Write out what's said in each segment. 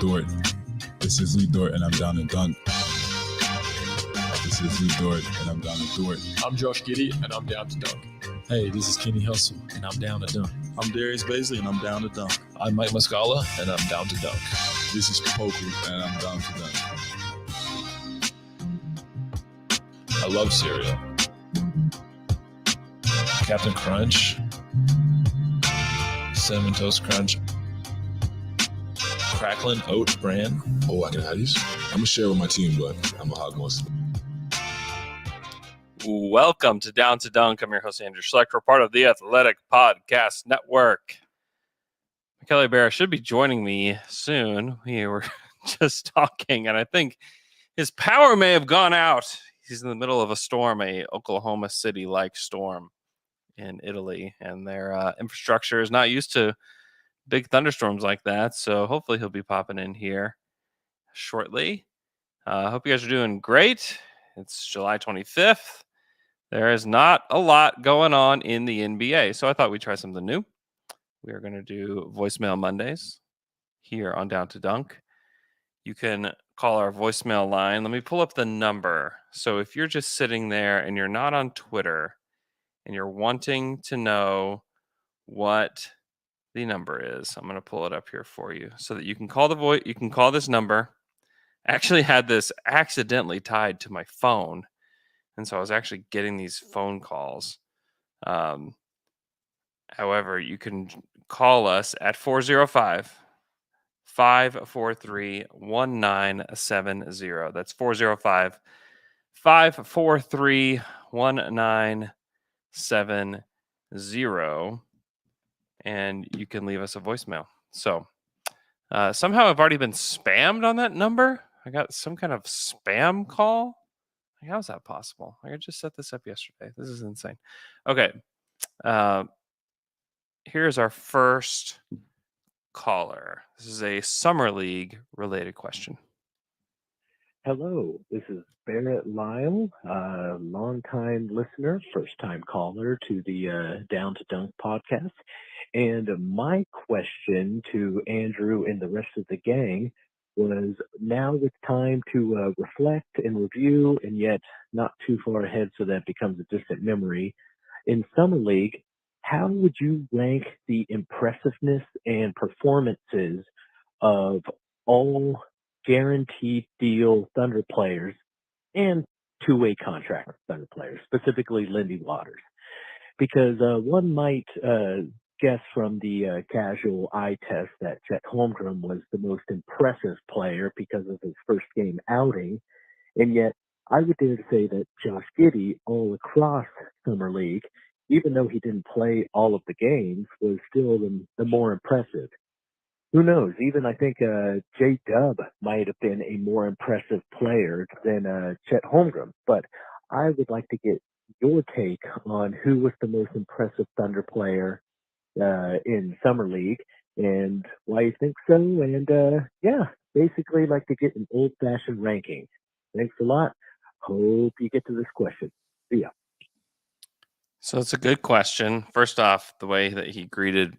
Dort. This is Lee Dort, and I'm down to dunk. This is Lee Dort, and I'm down to Dort. I'm Josh Giddey, and I'm down to dunk. Hey, this is Kenny Hustle, and I'm down to dunk. I'm Darius Baisley, and I'm down to dunk. I'm Mike Muscala, and I'm down to dunk. This is Poku, and I'm down to dunk. I love cereal. Captain Crunch, Cinnamon Toast Crunch, Cracklin Oat Bran. Oh, I can have these. I'm going to share with my team, but I'm going to hog most of it. Welcome to Down to Dunk. I'm your host, Andrew Schlecht. We're part of the Athletic Podcast Network. Kelly Barra should be joining me soon. We were just talking, and I think his power may have gone out. He's in the middle of a storm, a Oklahoma City-like storm in Italy, and their infrastructure is not used to big thunderstorms like that, so hopefully he'll be popping in here shortly. Hope you guys are doing great. It's July 25th. There is not a lot going on in the NBA, so I thought we'd try something new. We are going to do voicemail Mondays here on Down to Dunk. You can call our voicemail line. Let me pull up the number. So if you're just sitting there and you're not on Twitter and you're wanting to know what the number is, I'm going to pull it up here for you so that you can call you can call this number. I actually had this accidentally tied to my phone, and so I was actually getting these phone calls. However, you can call us at 405-543-1970. That's 405-543-1970. And you can leave us a voicemail. So somehow I've already been spammed on that number. I got some kind of spam call. How is that possible? I just set this up yesterday. This is insane. Okay. Here's our first caller. This is a Summer League related question. Hello, this is Barrett Lyle, longtime listener, first-time caller to the Down to Dunk podcast. And my question to Andrew and the rest of the gang was, now it's time to reflect and review, and yet not too far ahead so that becomes a distant memory. In Summer League, how would you rank the impressiveness and performances of all guaranteed deal Thunder players and two-way contract Thunder players, specifically Lindy Waters? Because one might guess from the casual eye test that Chet Holmgren was the most impressive player because of his first game outing, and yet I would dare to say that Josh Giddey, all across Summer League, even though he didn't play all of the games, was still the more impressive. Who knows? Even I think J-Dub might have been a more impressive player than Chet Holmgren. But I would like to get your take on who was the most impressive Thunder player in Summer League and why you think so. And basically like to get an old-fashioned ranking. Thanks a lot. Hope you get to this question. See ya. So it's a good question. First off, the way that he greeted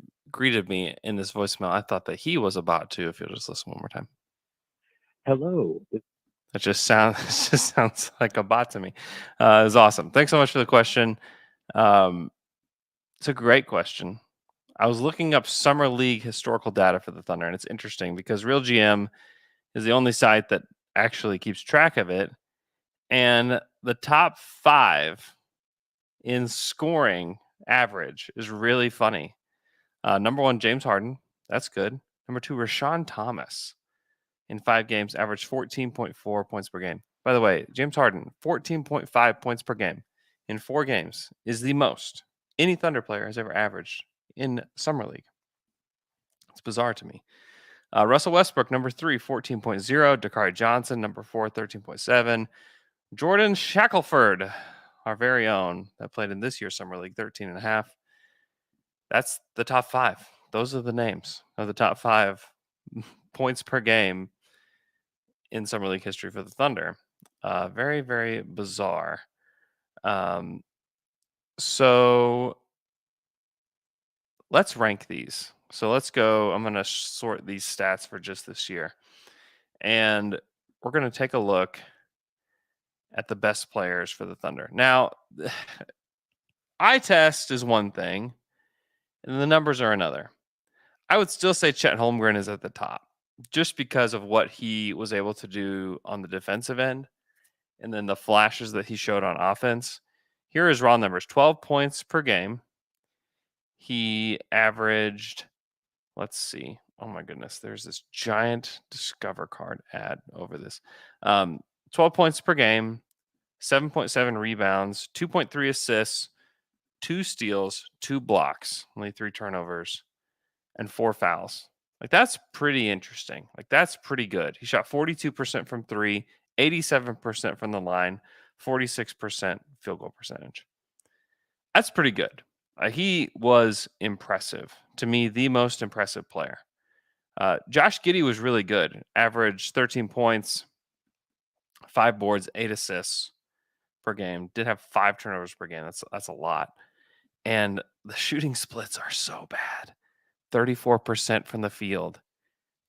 me in this voicemail, I thought that he was a bot too. If you'll just listen one more time. Hello. It just sounds like a bot to me. It was awesome. Thanks so much for the question. It's a great question. I was looking up Summer League historical data for the Thunder, and it's interesting because Real GM is the only site that actually keeps track of it. And the top 5 in scoring average is really funny. Number 1, James Harden. That's good. Number 2, Rashawn Thomas. In 5 games, averaged 14.4 points per game. By the way, James Harden, 14.5 points per game in 4 games is the most any Thunder player has ever averaged in Summer League. It's bizarre to me. Russell Westbrook, number 3, 14.0. Dakari Johnson, number 4, 13.7. Jordan Shackelford, our very own, that played in this year's Summer League, 13.5. That's the top 5. Those are the names of the top 5 points per game in Summer League history for the Thunder. Very, very bizarre. So let's rank these. So let's go. I'm going to sort these stats for just this year. and we're going to take a look at the best players for the Thunder. Now, eye test is one thing, and the numbers are another. I would still say Chet Holmgren is at the top just because of what he was able to do on the defensive end and then the flashes that he showed on offense. Here are his raw numbers: 12 points per game. He averaged, let's see. Oh my goodness, there's this giant Discover card ad over this. 12 points per game, 7.7 rebounds, 2.3 assists, 2 steals, 2 blocks, only 3 turnovers, and 4 fouls. Like, that's pretty interesting. Like, that's pretty good. He shot 42% from 3, 87% from the line, 46% field goal percentage. That's pretty good. He was impressive. To me, the most impressive player. Josh Giddey was really good. Averaged 13 points, 5 boards, 8 assists per game. Did have 5 turnovers per game. That's a lot. And the shooting splits are so bad. 34% from the field.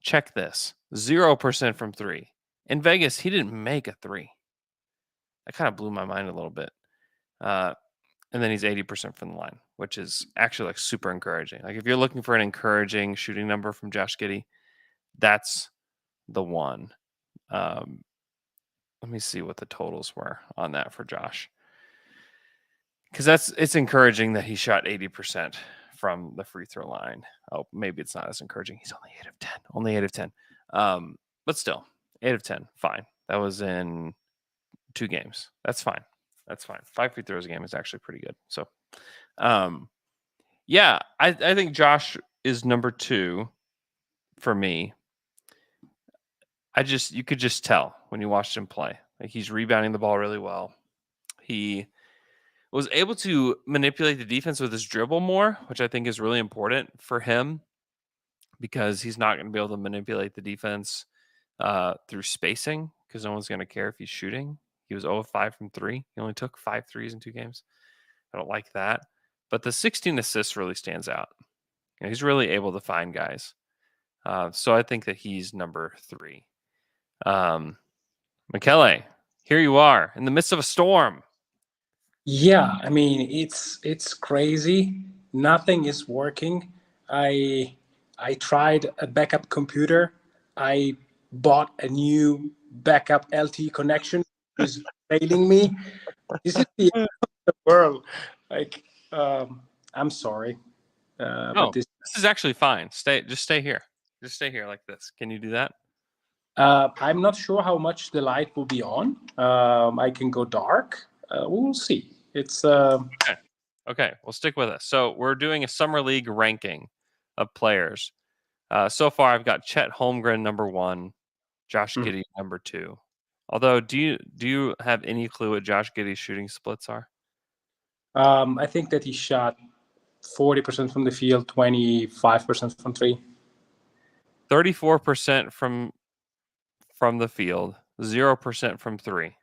Check this. 0% from 3. In Vegas, he didn't make a 3. That kind of blew my mind a little bit. And then he's 80% from the line, which is actually like super encouraging. Like, if you're looking for an encouraging shooting number from Josh Giddey, that's the one. Let me see what the totals were on that for Josh. Because it's encouraging that he shot 80% from the free throw line. Oh, maybe it's not as encouraging. He's only 8 of 10. Only 8 of 10. But still, 8 of 10. Fine. That was in 2 games. That's fine. That's fine. 5 free throws a game is actually pretty good. So, yeah, I think Josh is number 2 for me. You could just tell when you watched him play. Like, he's rebounding the ball really well. He was able to manipulate the defense with his dribble more, which I think is really important for him because he's not going to be able to manipulate the defense through spacing because no one's going to care if he's shooting. He was 0 of 5 from 3. He only took 5 threes in 2 games. I don't like that. But the 16 assists really stands out. You know, he's really able to find guys. So I think that he's number 3. Michele, here you are in the midst of a storm. Yeah, I mean, it's crazy. Nothing is working. I tried a backup computer. I bought a new backup LTE connection. It's failing me. This is the end of the world. Like, I'm sorry. But this is actually fine. Just stay here. Just stay here like this. Can you do that? I'm not sure how much the light will be on. I can go dark. We'll see. It's Okay. We'll stick with us. So we're doing a summer league ranking of players. So far, I've got Chet Holmgren number 1, Josh Giddey number 2. Although, do you have any clue what Josh Giddey's shooting splits are? I think that he shot 40% from the field, 25% from 3. 34% from the field, 0% from 3.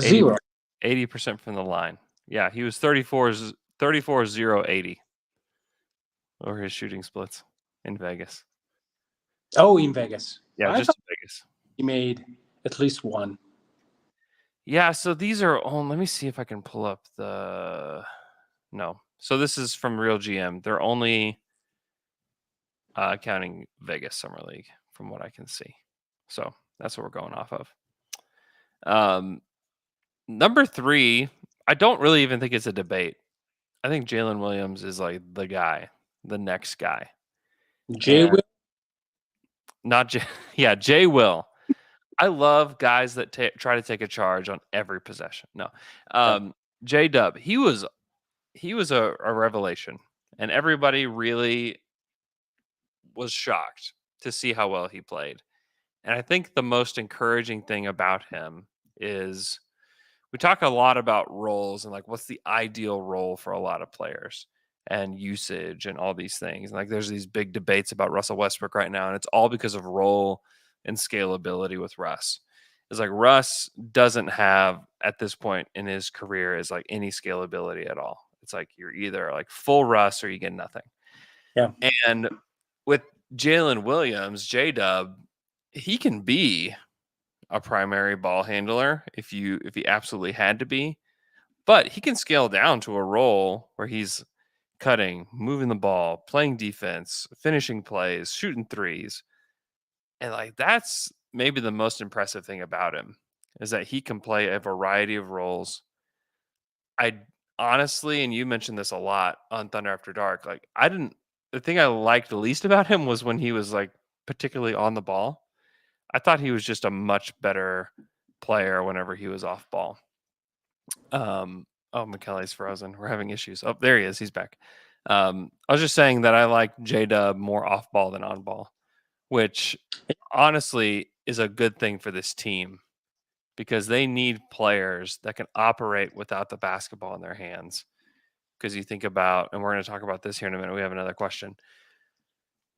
0. 80% from the line. Yeah, he was 34-0-80 over his shooting splits in Vegas. Oh, in Vegas. Yeah, just in Vegas. He made at least 1. Yeah, so these are on. Let me see if I can pull up the. No. So this is from Real GM. They're only counting Vegas Summer League from what I can see. So that's what we're going off of. Number 3, I don't really even think it's a debate. I think Jalen Williams is like the guy, the next guy. Jay Will? Not Jay. Yeah, Jay Will. I love guys that try to take a charge on every possession. No. J-Dub, he was a revelation, and everybody really was shocked to see how well he played. And I think the most encouraging thing about him is we talk a lot about roles and like what's the ideal role for a lot of players and usage and all these things. And like there's these big debates about Russell Westbrook right now, and it's all because of role and scalability with Russ. It's like Russ doesn't have at this point in his career is like any scalability at all. It's like you're either like full Russ or you get nothing. Yeah. And with Jalen Williams, J-Dub, he can be a primary ball handler if he absolutely had to be, but he can scale down to a role where he's cutting, moving the ball, playing defense, finishing plays, shooting threes. And like that's maybe the most impressive thing about him is that he can play a variety of roles. I honestly, and you mentioned this a lot on Thunder After Dark, like the thing I liked the least about him was when he was like particularly on the ball. I thought he was just a much better player whenever he was off ball. Oh, McKelly's frozen. We're having issues. Oh, there he is. He's back. I was just saying that I like J-Dub more off ball than on ball, which honestly is a good thing for this team because they need players that can operate without the basketball in their hands. Because you think about, and we're going to talk about this here in a minute. We have another question.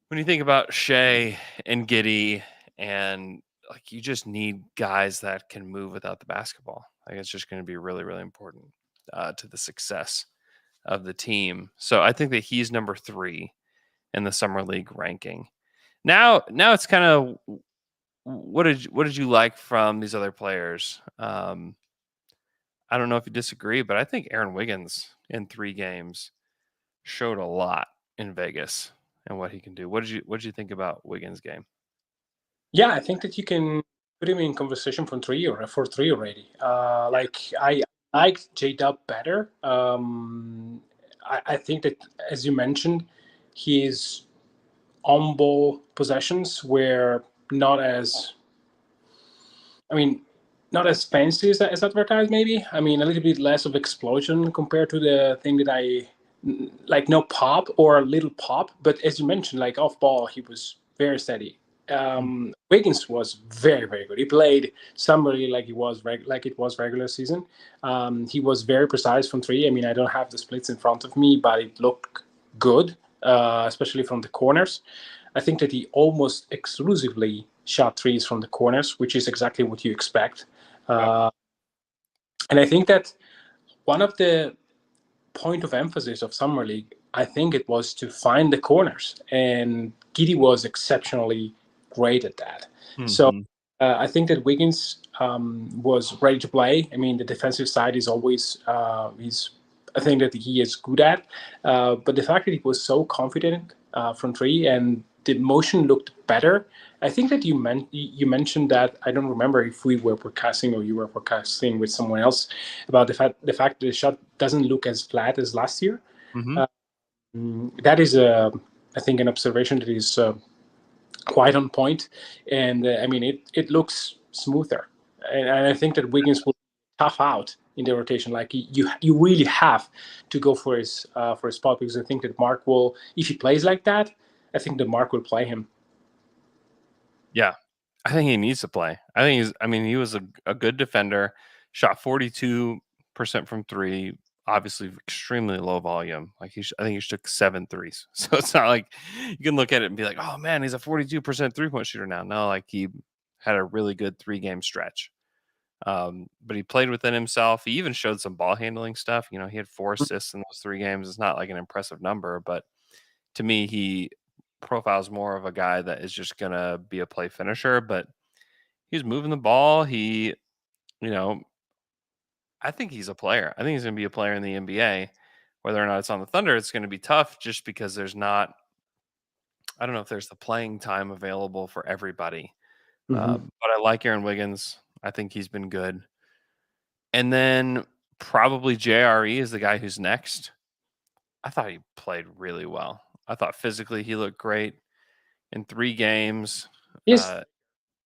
When you think about Shea and Giddey, and like you just need guys that can move without the basketball. Like it's just going to be really, really important to the success of the team. So I think that he's number 3 in the summer league ranking. Now it's kind of what did you like from these other players? I don't know if you disagree, but I think Aaron Wiggins in 3 games showed a lot in Vegas and what he can do. What did you think about Wiggins' game? Yeah, I think that you can put him in conversation from 3 or for 3 already. Like I liked J-Dub better. I think that, as you mentioned, his on-ball possessions were not as fancy as advertised, maybe. I mean, a little bit less of explosion compared to the thing that I like, no pop or a little pop. But as you mentioned, like off ball, he was very steady. Wiggins was very, very good. He played somebody like it was regular season. He was very precise from 3. I mean, I don't have the splits in front of me, but it looked good, especially from the corners. I think that he almost exclusively shot 3s from the corners, which is exactly what you expect. And I think that one of the point of emphasis of Summer League, I think it was to find the corners, and Giddey was exceptionally great at that. Mm-hmm. So I think that Wiggins was ready to play. I mean, the defensive side is always he's a thing that he is good at. But the fact that he was so confident from 3 and the motion looked better. I think that you mentioned that, I don't remember if we were podcasting or you were podcasting with someone else about the fact that the shot doesn't look as flat as last year. Mm-hmm. That is, I think, an observation that is quite on point. And I mean, it looks smoother. And I think that Wiggins will tough out in the rotation. Like you really have to go for his spot, because I think that Mark will, if he plays like that, I think that Mark will play him. Yeah, I think he needs to play. He was a good defender, shot 42% from 3, obviously extremely low volume. Like I think he took 7 threes. So it's not like you can look at it and be like, oh man, he's a 42% 3-point shooter now. No, like he had a really good 3-game stretch. But he played within himself. He even showed some ball handling stuff. You know, he had 4 assists in those 3 games. It's not like an impressive number, but to me, he profiles more of a guy that is just going to be a play finisher, but he's moving the ball. I think he's a player. I think he's going to be a player in the NBA. Whether or not it's on the Thunder, it's going to be tough just because I don't know if there's the playing time available for everybody. Mm-hmm. But I like Aaron Wiggins. I think he's been good. And then probably JRE is the guy who's next. I thought he played really well. I thought physically he looked great in 3 games. Yes.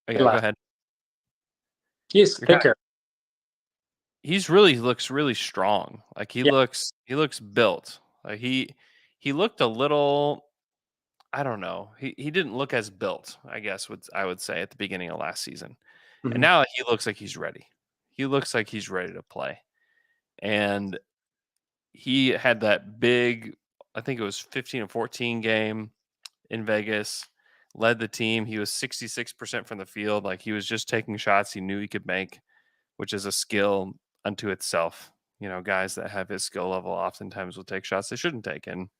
Go ahead. He's thicker. He looks really strong. Like he looks built. Like he looked a little, I don't know. He didn't look as built, I guess I would say, at the beginning of last season. Mm-hmm. And now he looks like he's ready. He looks like he's ready to play. And he had that big, I think it was 15-14 game in Vegas, led the team. He was 66% from the field. Like he was just taking shots he knew he could make, which is a skill unto itself. You know, guys that have his skill level oftentimes will take shots they shouldn't take. And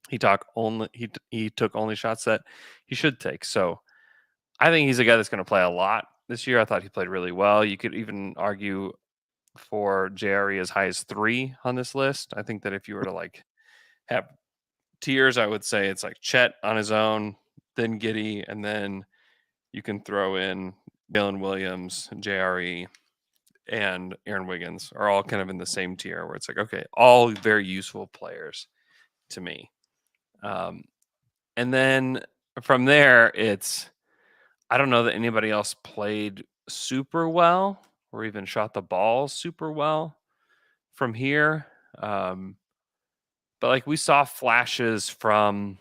he took only shots that he should take. So I think he's a guy that's going to play a lot this year. I thought he played really well. You could even argue for JRE as high as 3 on this list. I think that if you were to like have tiers, I would say it's like Chet on his own, then Giddey, and then you can throw in Jalen Williams, JRE, and Aaron Wiggins are all kind of in the same tier where it's like, okay, all very useful players to me. And then from there, I don't know that anybody else played super well or even shot the ball super well from here. But like we saw flashes from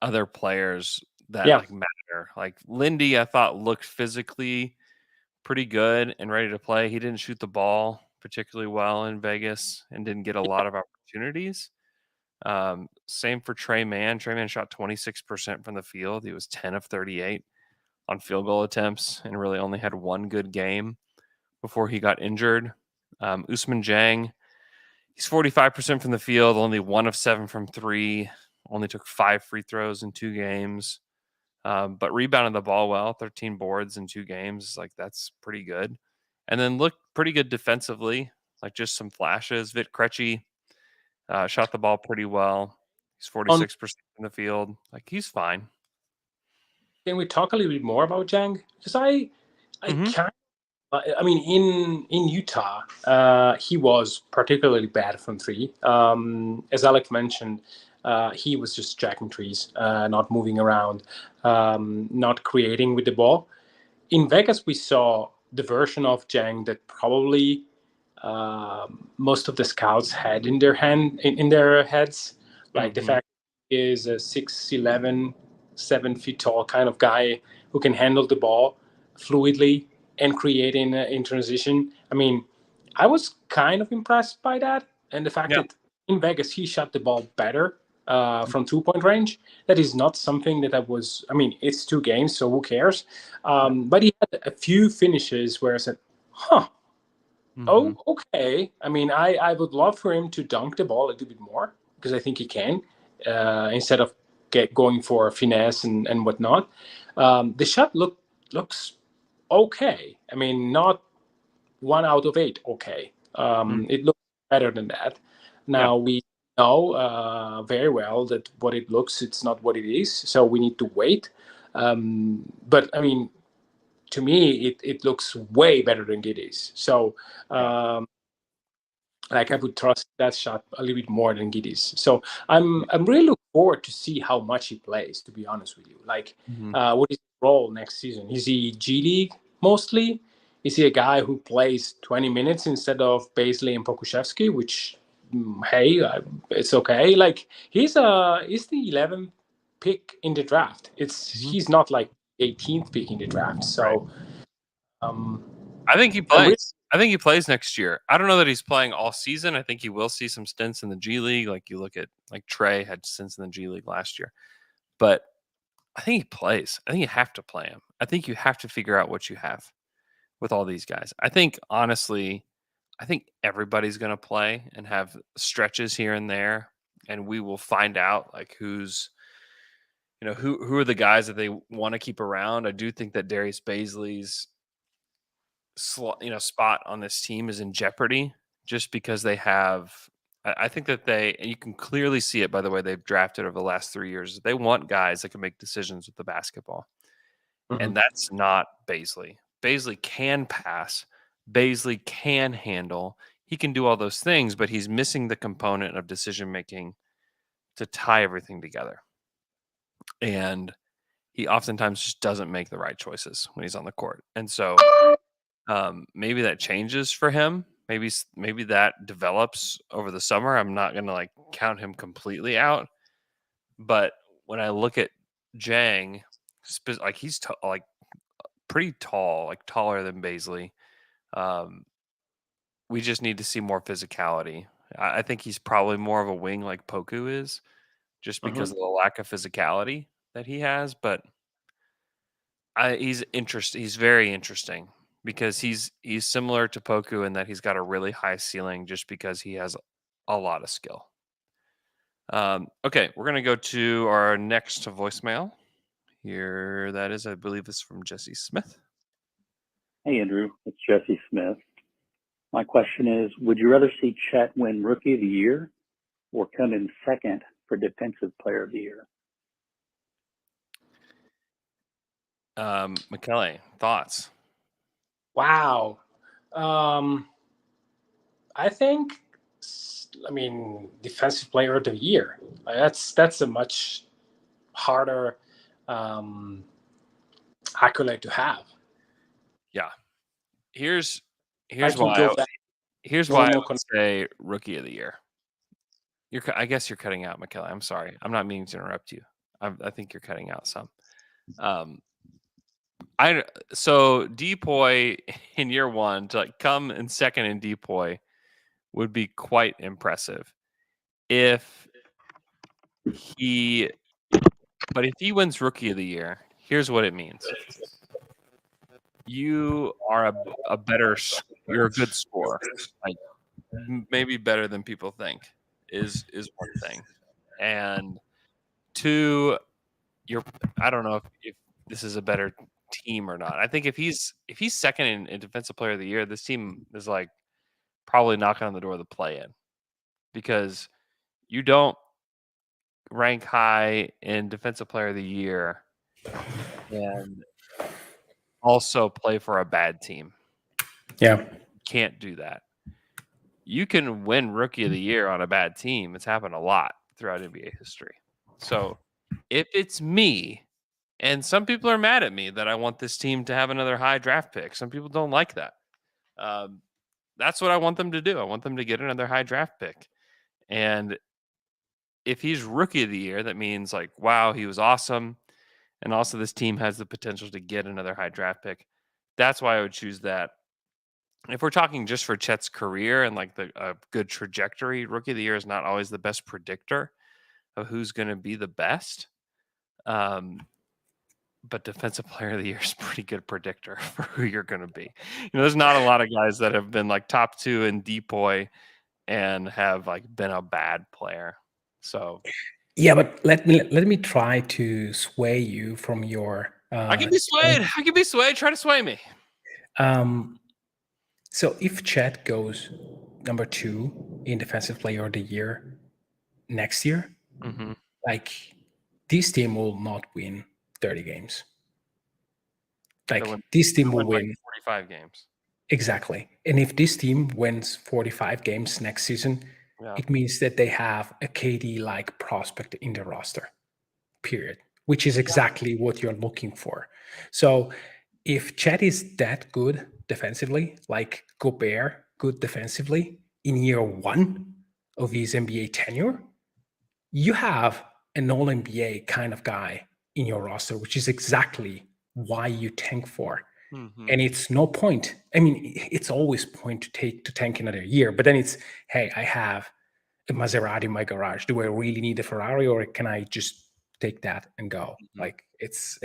other players that like matter. Like Lindy, I thought looked physically pretty good and ready to play. He didn't shoot the ball particularly well in Vegas and didn't get a lot of opportunities. Same for Trey Mann. Trey Mann shot 26% from the field. He was 10 of 38 on field goal attempts and really only had one good game before he got injured. Ousmane Dieng, he's 45% from the field, only 1 of 7 from 3, only took 5 free throws in 2 games, but rebounded the ball well, 13 boards in 2 games. Like that's pretty good. And then looked pretty good defensively, like just some flashes. Vit Krejci shot the ball pretty well. He's 46% from the field. Like he's fine. Can we talk a little bit more about Dieng? Because I can't. I mean, in Utah, he was particularly bad from 3. As Alec mentioned, he was just jacking trees, not moving around, not creating with the ball. In Vegas, we saw the version of Dieng that probably most of the scouts had in their heads, like the fact he is a 6'11", 7 feet tall kind of guy who can handle the ball fluidly and create in transition. I mean, I was kind of impressed by that, and the fact that in Vegas he shot the ball better from 2-point range. That is not something that I was. I mean, it's 2 games, so who cares? But he had a few finishes where I said, "Huh, oh, okay." I mean, I would love for him to dunk the ball a little bit more because I think he can instead of going for finesse and whatnot. The shot looks okay. I mean, not 1 out of 8 okay. It looks better than that. Now we know very well that what it looks, it's not what it is. So we need to wait. But I mean, to me, it looks way better than it is. So like I would trust that shot a little bit more than Giddey's. So I'm really looking forward to see how much he plays, to be honest with you. Like what is his role next season? Is he G League mostly? Is he a guy who plays 20 minutes instead of Baisley and Pokusevski, which hey, it's okay. Like he's the 11th pick in the draft. He's not like 18th pick in the draft. So I think he plays. I think he plays next year. I don't know that he's playing all season. I think he will see some stints in the G League. Like you look at like Trey had stints in the G League last year. But I think he plays. I think you have to play him. I think you have to figure out what you have with all these guys. I think honestly, I think everybody's going to play and have stretches here and there, and we will find out like who's, who are the guys that they want to keep around. I do think that Darius Baisley's spot on this team is in jeopardy just because they have. I think that and you can clearly see it by the way they've drafted over the last 3 years. They want guys that can make decisions with the basketball, and that's not Baisley. Baisley can pass. Baisley can handle. He can do all those things, but he's missing the component of decision making to tie everything together. And he oftentimes just doesn't make the right choices when he's on the court. And so maybe that changes for him. Maybe that develops over the summer. I'm not going to like count him completely out. But when I look at Dieng, like he's like pretty tall, like taller than Baisley. We just need to see more physicality. I think he's probably more of a wing like Poku is, just because of the lack of physicality that he has. But he's interesting. He's very interesting because he's similar to Poku in that he's got a really high ceiling just because he has a lot of skill. Okay, we're gonna go to our next voicemail. Here, that is, I believe, this is from Jesse Smith. Hey, Andrew. It's Jesse Smith. My question is, would you rather see Chet win Rookie of the Year or come in second for Defensive Player of the Year? McKelly, thoughts? Wow. I think, Defensive Player of the Year. That's a much harder accolade to have. Yeah. Here's I can why. go back. Here's why I Normal would say Rookie of the Year. I guess you're cutting out, McKelly. I'm sorry. I'm not meaning to interrupt you. I think you're cutting out some. So Depoy in year one to come in second in Depoy would be quite impressive. If he wins Rookie of the Year, here's what it means. You are you're a good scorer. Like maybe better than people think is one thing. And two, I don't know if this is a better team or not. I think if he's second in Defensive Player of the Year, this team is like probably knocking on the door of the play-in, because you don't rank high in Defensive Player of the Year and also play for a bad team. Yeah. Can't do that. You can win Rookie of the Year on a bad team. It's happened a lot throughout NBA history. So if it's me, and some people are mad at me that I want this team to have another high draft pick. Some people don't like that. That's what I want them to do. I want them to get another high draft pick. And if he's Rookie of the Year, that means like, wow, he was awesome. And also this team has the potential to get another high draft pick. That's why I would choose that. If we're talking just for Chet's career and like a good trajectory, Rookie of the Year is not always the best predictor of who's going to be the best. But Defensive Player of the Year is a pretty good predictor for who you're going to be. There's not a lot of guys that have been like top 2 in Depoy and have like been a bad player. So yeah, but let me try to sway you from your. I can be swayed. I can be swayed. Try to sway me. So if Chet goes number 2 in Defensive Player of the Year next year, like this team will not win 30 games. Like this team will win 45 games. Exactly. And if this team wins 45 games next season, it means that they have a KD-like prospect in the roster, period, which is exactly what you're looking for. So if Chet is that good defensively, like Gobert good defensively in year 1 of his NBA tenure, you have an all-NBA kind of guy in your roster, which is exactly why you tank for. And it's no point. I mean, it's always point to tank another year, but then it's, hey, I have a Maserati in my garage. Do I really need a Ferrari, or can I just take that and go? Like it's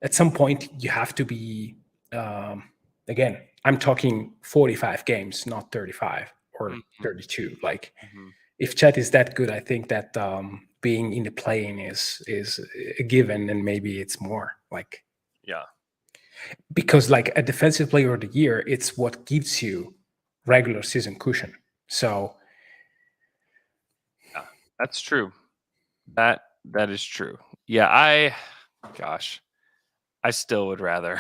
at some point you have to be, again, I'm talking 45 games, not 35 or 32. Like if Chet is that good, I think that being in the play-in is a given, and maybe it's more like, because like a Defensive Player of the Year, it's what gives you regular season cushion. So that's true. That is true. Yeah, I still would rather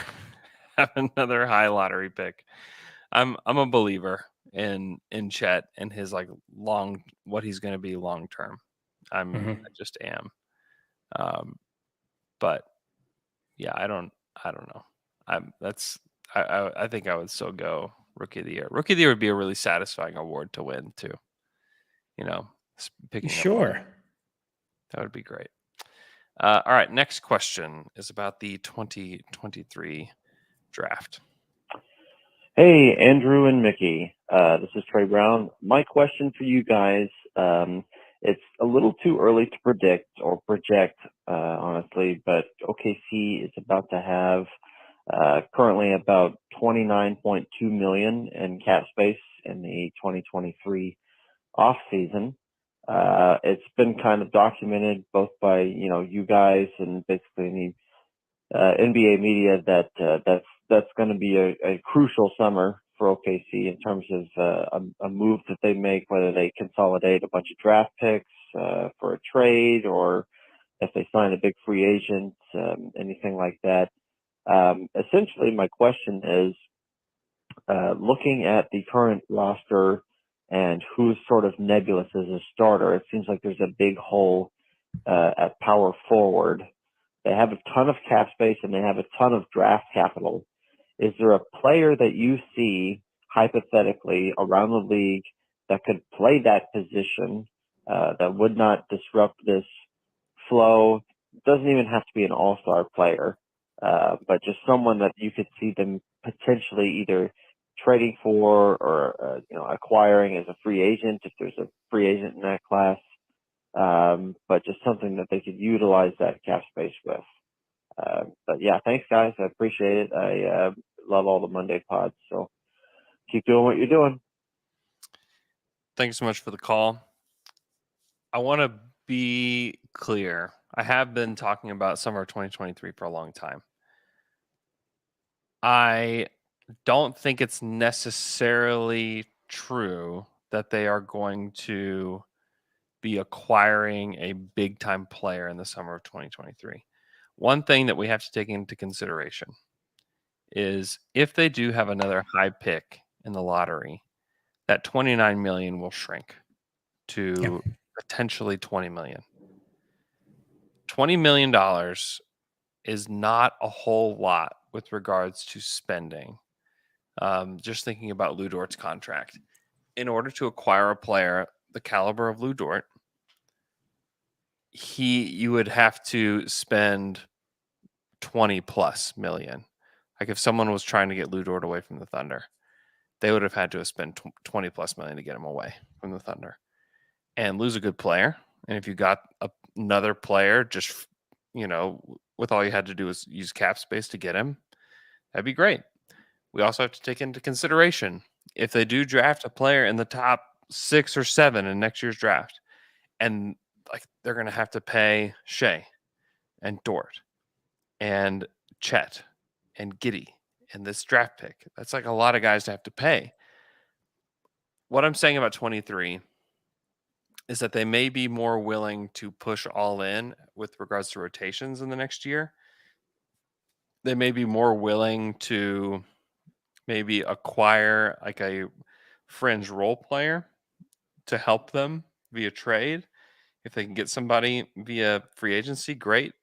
have another high lottery pick. I'm a believer in Chet and his like what he's going to be long term. I just am. But yeah, I don't know. I think I would still go Rookie of the Year. Rookie of the Year would be a really satisfying award to win too. Picking sure. That would be great. All right, next question is about the 2023 draft. Hey, Andrew and Mickey. This is Trey Brown. My question for you guys, it's a little too early to predict or project, honestly, but OKC is about to have currently about $29.2 million in cap space in the 2023 off season. It's been kind of documented both by you guys and basically the NBA media that that's going to be a crucial summer for OKC in terms of a move that they make, whether they consolidate a bunch of draft picks for a trade, or if they sign a big free agent, anything like that. Essentially, my question is, looking at the current roster and who's sort of nebulous as a starter, it seems like there's a big hole at power forward. They have a ton of cap space and they have a ton of draft capital. Is there a player that you see hypothetically around the league that could play that position that would not disrupt this flow? It doesn't even have to be an all-star player, but just someone that you could see them potentially either trading for or acquiring as a free agent if there's a free agent in that class, but just something that they could utilize that cap space with. But yeah, thanks guys. I appreciate it. I love all the Monday pods. So keep doing what you're doing. Thanks so much for the call. I want to be clear. I have been talking about summer 2023 for a long time. I don't think it's necessarily true that they are going to be acquiring a big time player in the summer of 2023. One thing that we have to take into consideration is if they do have another high pick in the lottery, that 29 million will shrink to potentially 20 million. $20 million is not a whole lot with regards to spending. Just thinking about Lou Dort's contract. In order to acquire a player the caliber of Lou Dort, you would have to spend 20 plus million. Like if someone was trying to get Lou Dort away from the Thunder, they would have had to have spent 20 plus million to get him away from the Thunder. And Lou's a good player. And if you got another player, just, with all you had to do is use cap space to get him, that'd be great. We also have to take into consideration if they do draft a player in the top 6 or 7 in next year's draft, and they're going to have to pay Shea and Dort and Chet and Giddey and this draft pick. That's a lot of guys to have to pay. What I'm saying about 23 is that they may be more willing to push all in with regards to rotations in the next year. They may be more willing to maybe acquire a fringe role player to help them via trade. If they can get somebody via free agency, great.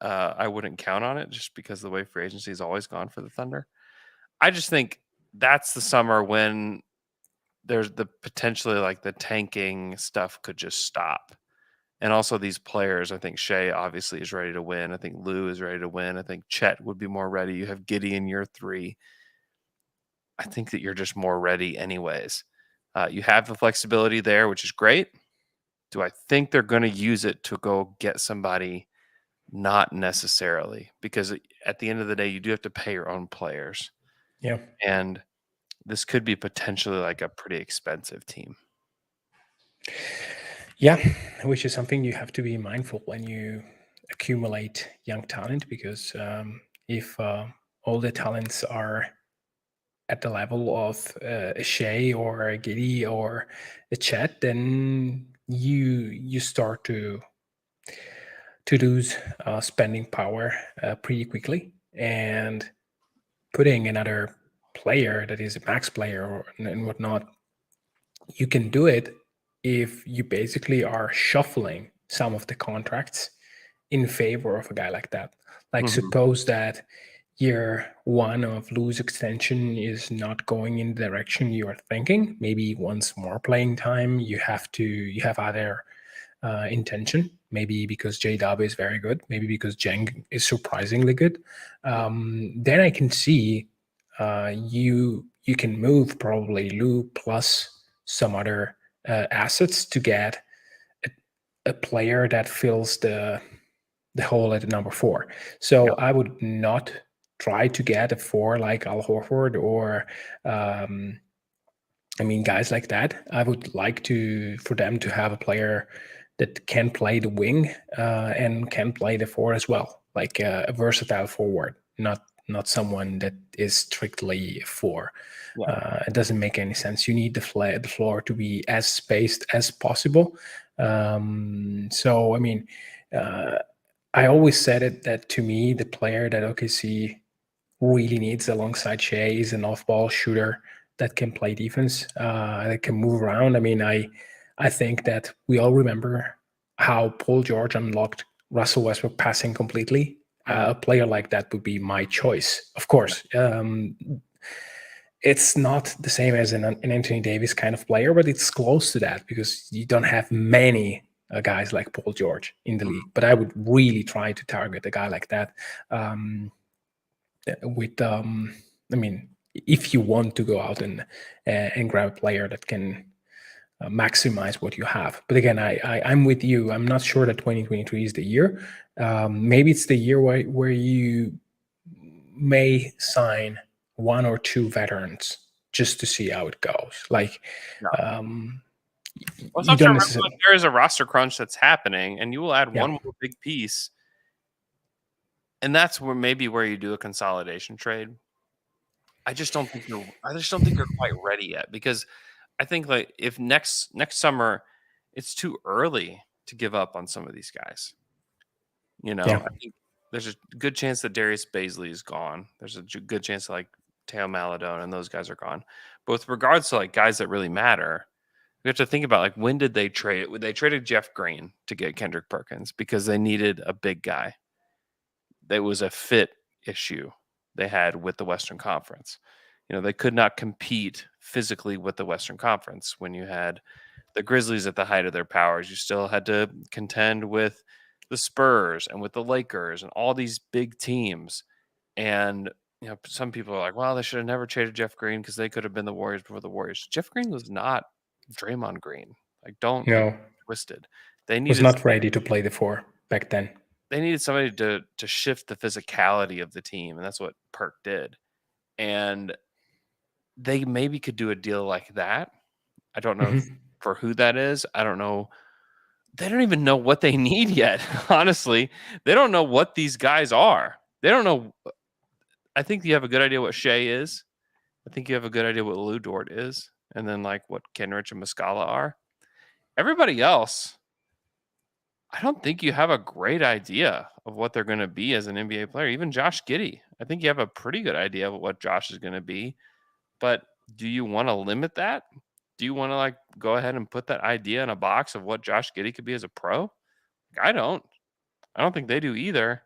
I wouldn't count on it just because of the way free agency has always gone for the Thunder. I just think that's the summer when there's the potentially the tanking stuff could just stop. And also these players, I think Shea obviously is ready to win. I think Lou is ready to win. I think Chet would be more ready. You have Giddey in year 3. I think that you're just more ready anyways. You have the flexibility there, which is great. Do I think they're going to use it to go get somebody? Not necessarily, because at the end of the day, you do have to pay your own players. Yeah. And this could be potentially a pretty expensive team. Yeah, which is something you have to be mindful when you accumulate young talent, because if all the talents are at the level of a Shea or a Giddey or a Chet, then you start to lose spending power pretty quickly, and putting another player that is a max player and whatnot, you can do it if you basically are shuffling some of the contracts in favor of a guy like that. Suppose that year 1 of Lou's extension is not going in the direction you are thinking. Maybe he wants more playing time. You have other intention. Maybe because J-Dub is very good. Maybe because Jeng is surprisingly good. Then I can see you can move probably Lou plus some other assets to get a player that fills the hole at the number 4. So I would not try to get a 4 like Al Horford or I mean, guys like that, I would like for them to have a player that can play the wing and can play the four as well, like a versatile forward, not someone that is strictly a four. It doesn't make any sense. You need the floor to be as spaced as possible. So, I mean, I always said it that to me, the player that OKC really needs alongside Shea is an off-ball shooter that can play defense, that can move around. I mean, I think that we all remember how Paul George unlocked Russell Westbrook passing completely. A player like that would be my choice. Of course, it's not the same as an Anthony Davis kind of player, but it's close to that because you don't have many guys like Paul George in the league. But I would really try to target a guy like that. I mean, if you want to go out and grab a player that can maximize what you have. But again, I'm with you. I'm not sure that 2023 is the year. Maybe it's the year where you may sign one or two veterans just to see how it goes. Like, Well, there is a roster crunch that's happening, and you will add one more big piece, and that's where you do a consolidation trade. I just don't think you're quite ready yet, because I think like if next summer it's too early to give up on some of these guys. I think there's a good chance that Darius Baisley is gone. There's a good chance that like Teo Maladone and those guys are gone. But with regards to like guys that really matter, we have to think about like when did they trade? They traded Jeff Green to get Kendrick Perkins because they needed a big guy. There was a fit issue they had with the Western Conference. They could not compete physically with the Western Conference. When you had the Grizzlies at the height of their powers, you still had to contend with the Spurs and with the Lakers and all these big teams. And some people are like, well, they should have never traded Jeff Green because they could have been the Warriors before the Warriors. Jeff Green was not Draymond Green. Like, don't get twisted. They was not ready to play the four back then. They needed somebody to shift the physicality of the team, and that's what Perk did. And they maybe could do a deal like that. I don't know for who that is. I don't know. They don't even know what they need yet. Honestly, they don't know what these guys are. They don't know. I think you have a good idea what Shea is. I think you have a good idea what Lou Dort is. And then like what Kenrich and Muscala are. Everybody else, I don't think you have a great idea of what they're going to be as an NBA player. Even Josh Giddey, I think you have a pretty good idea of what Josh is going to be. But do you want to limit that? Do you want to like go ahead and put that idea in a box of what Josh Giddey could be as a pro? I don't think they do either.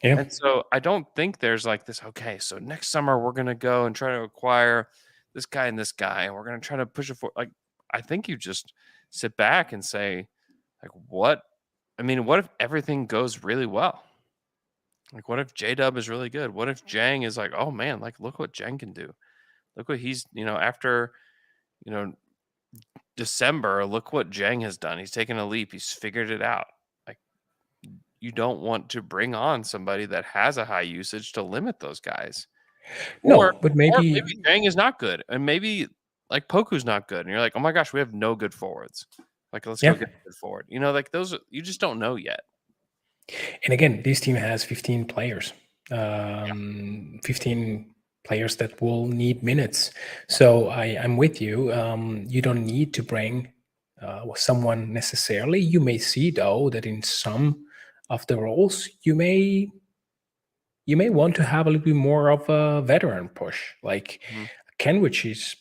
Yeah. And so I don't think there's like this, okay, so next summer we're going to go and try to acquire this guy and this guy, and we're going to try to push it for, like, I think you just sit back and say, like, what if everything goes really well? Like, what if J-Dub is really good? What if Jang is like, oh man, like, look what Jang can do. Look what he's, after, December, look what Jang has done. He's taken a leap. He's figured it out. Like, you don't want to bring on somebody that has a high usage to limit those guys. But maybe Jang is not good. And maybe like Poku's not good. And you're like, oh my gosh, we have no good forwards. Like, let's go get a good forward. Like those, you just don't know yet. And again, this team has 15 players. 15 players that will need minutes. So I'm with you. You don't need to bring someone necessarily. You may see, though, that in some of the roles, you may want to have a little bit more of a veteran push. Like Kenrich is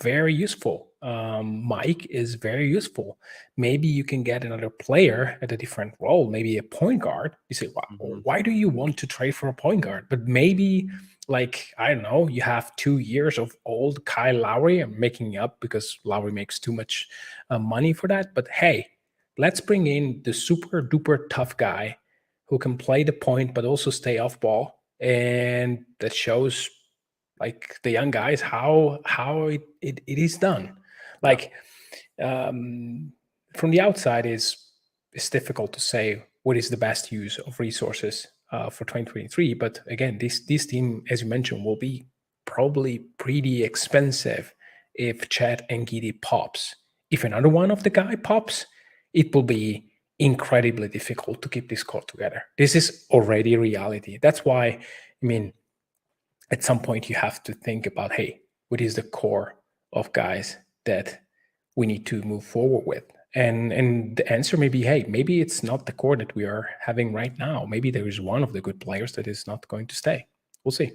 very useful. Mike is very useful. Maybe you can get another player at a different role, maybe a point guard. You say, why do you want to trade for a point guard? But maybe, like, I don't know, you have 2 years of old Kyle Lowry. I'm making up because Lowry makes too much money for that. But hey, let's bring in the super duper tough guy who can play the point but also stay off ball. And that shows, like, the young guys how it is done. Like, from the outside it's difficult to say what is the best use of resources for 2023. But again, this team, as you mentioned, will be probably pretty expensive if Chet and Giddy pops. If another one of the guy pops, it will be incredibly difficult to keep this core together. This is already reality. That's why, I mean, at some point you have to think about, hey, what is the core of guys that we need to move forward with? And the answer may be, hey, maybe it's not the core that we are having right now. Maybe there is one of the good players that is not going to stay. We'll see.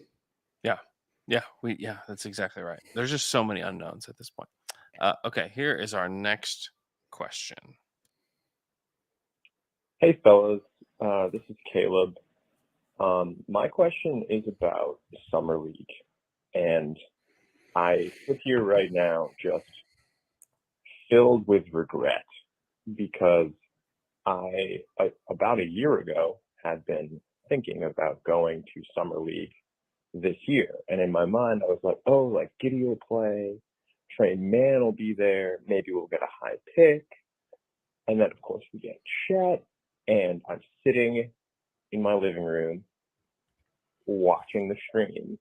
Yeah, that's exactly right. There's just so many unknowns at this point. Okay, here is our next question. Hey, fellas. This is Caleb. My question is about the Summer League. And I sit here right now just filled with regret because I, about a year ago, had been thinking about going to Summer League this year. And in my mind, I was like, oh, like Giddy will play, Trey Mann will be there, maybe we'll get a high pick. And then, of course, we get Chet. And I'm sitting in my living room watching the stream,